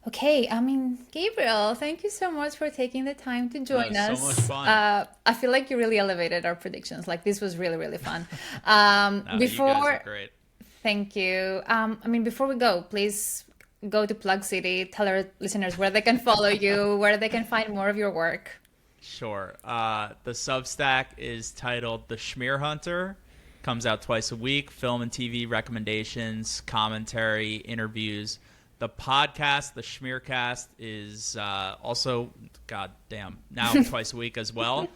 Okay, I mean, Gabriel, thank you so much for taking the time to join us. So much fun. I feel like you really elevated our predictions. Like this was really, really fun. You guys are great. Thank you. I mean, before we go, please go to Plug City. Tell our listeners where they can follow you, where they can find more of your work. Sure. The Substack is titled The Schmear Hunter. Comes out twice a week. Film and TV recommendations, commentary, interviews. The podcast, the Schmearcast, is also, now twice a week as well.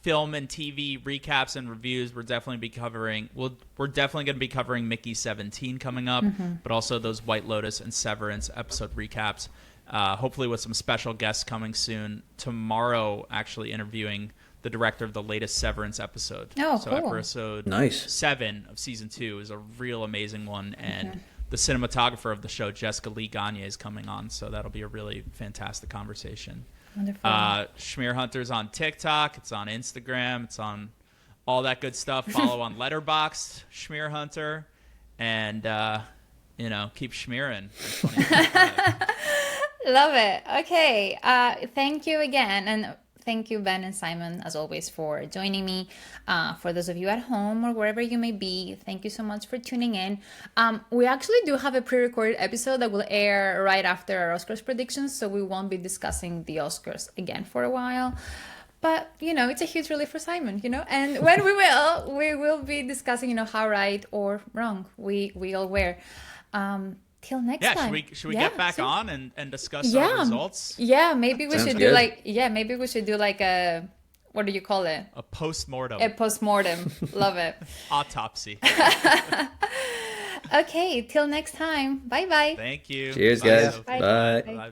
Film and TV recaps and reviews. We're definitely going to be covering Mickey 17 coming up, but also those White Lotus and Severance episode recaps. Hopefully with some special guests coming soon. Tomorrow, actually interviewing the director of the latest Severance episode. Oh, so cool. Episode 7 of season 2 is a real amazing one, and the cinematographer of the show, Jessica Lee Gagne, is coming on, so that'll be a really fantastic conversation. Wonderful. Schmear Hunter's on TikTok, it's on Instagram, it's on all that good stuff. Follow on Letterboxd, Schmear Hunter, and keep schmearing in 2025. Love it. Okay. Thank you again. And thank you, Ben and Simon, as always, for joining me. For those of you at home or wherever you may be, thank you so much for tuning in. We actually do have a pre-recorded episode that will air right after our Oscars predictions, so we won't be discussing the Oscars again for a while. But, it's a huge relief for Simon, and when we will be discussing, how right or wrong we all were. Till next time. Should we get back on and discuss our results? Yeah, maybe we Sounds should good. do like a, what do you call it? A post-mortem. A post-mortem. Love it. Autopsy. Okay, till next time. Bye-bye. Thank you. Cheers, Bye. guys. Bye. Bye. Bye. Bye.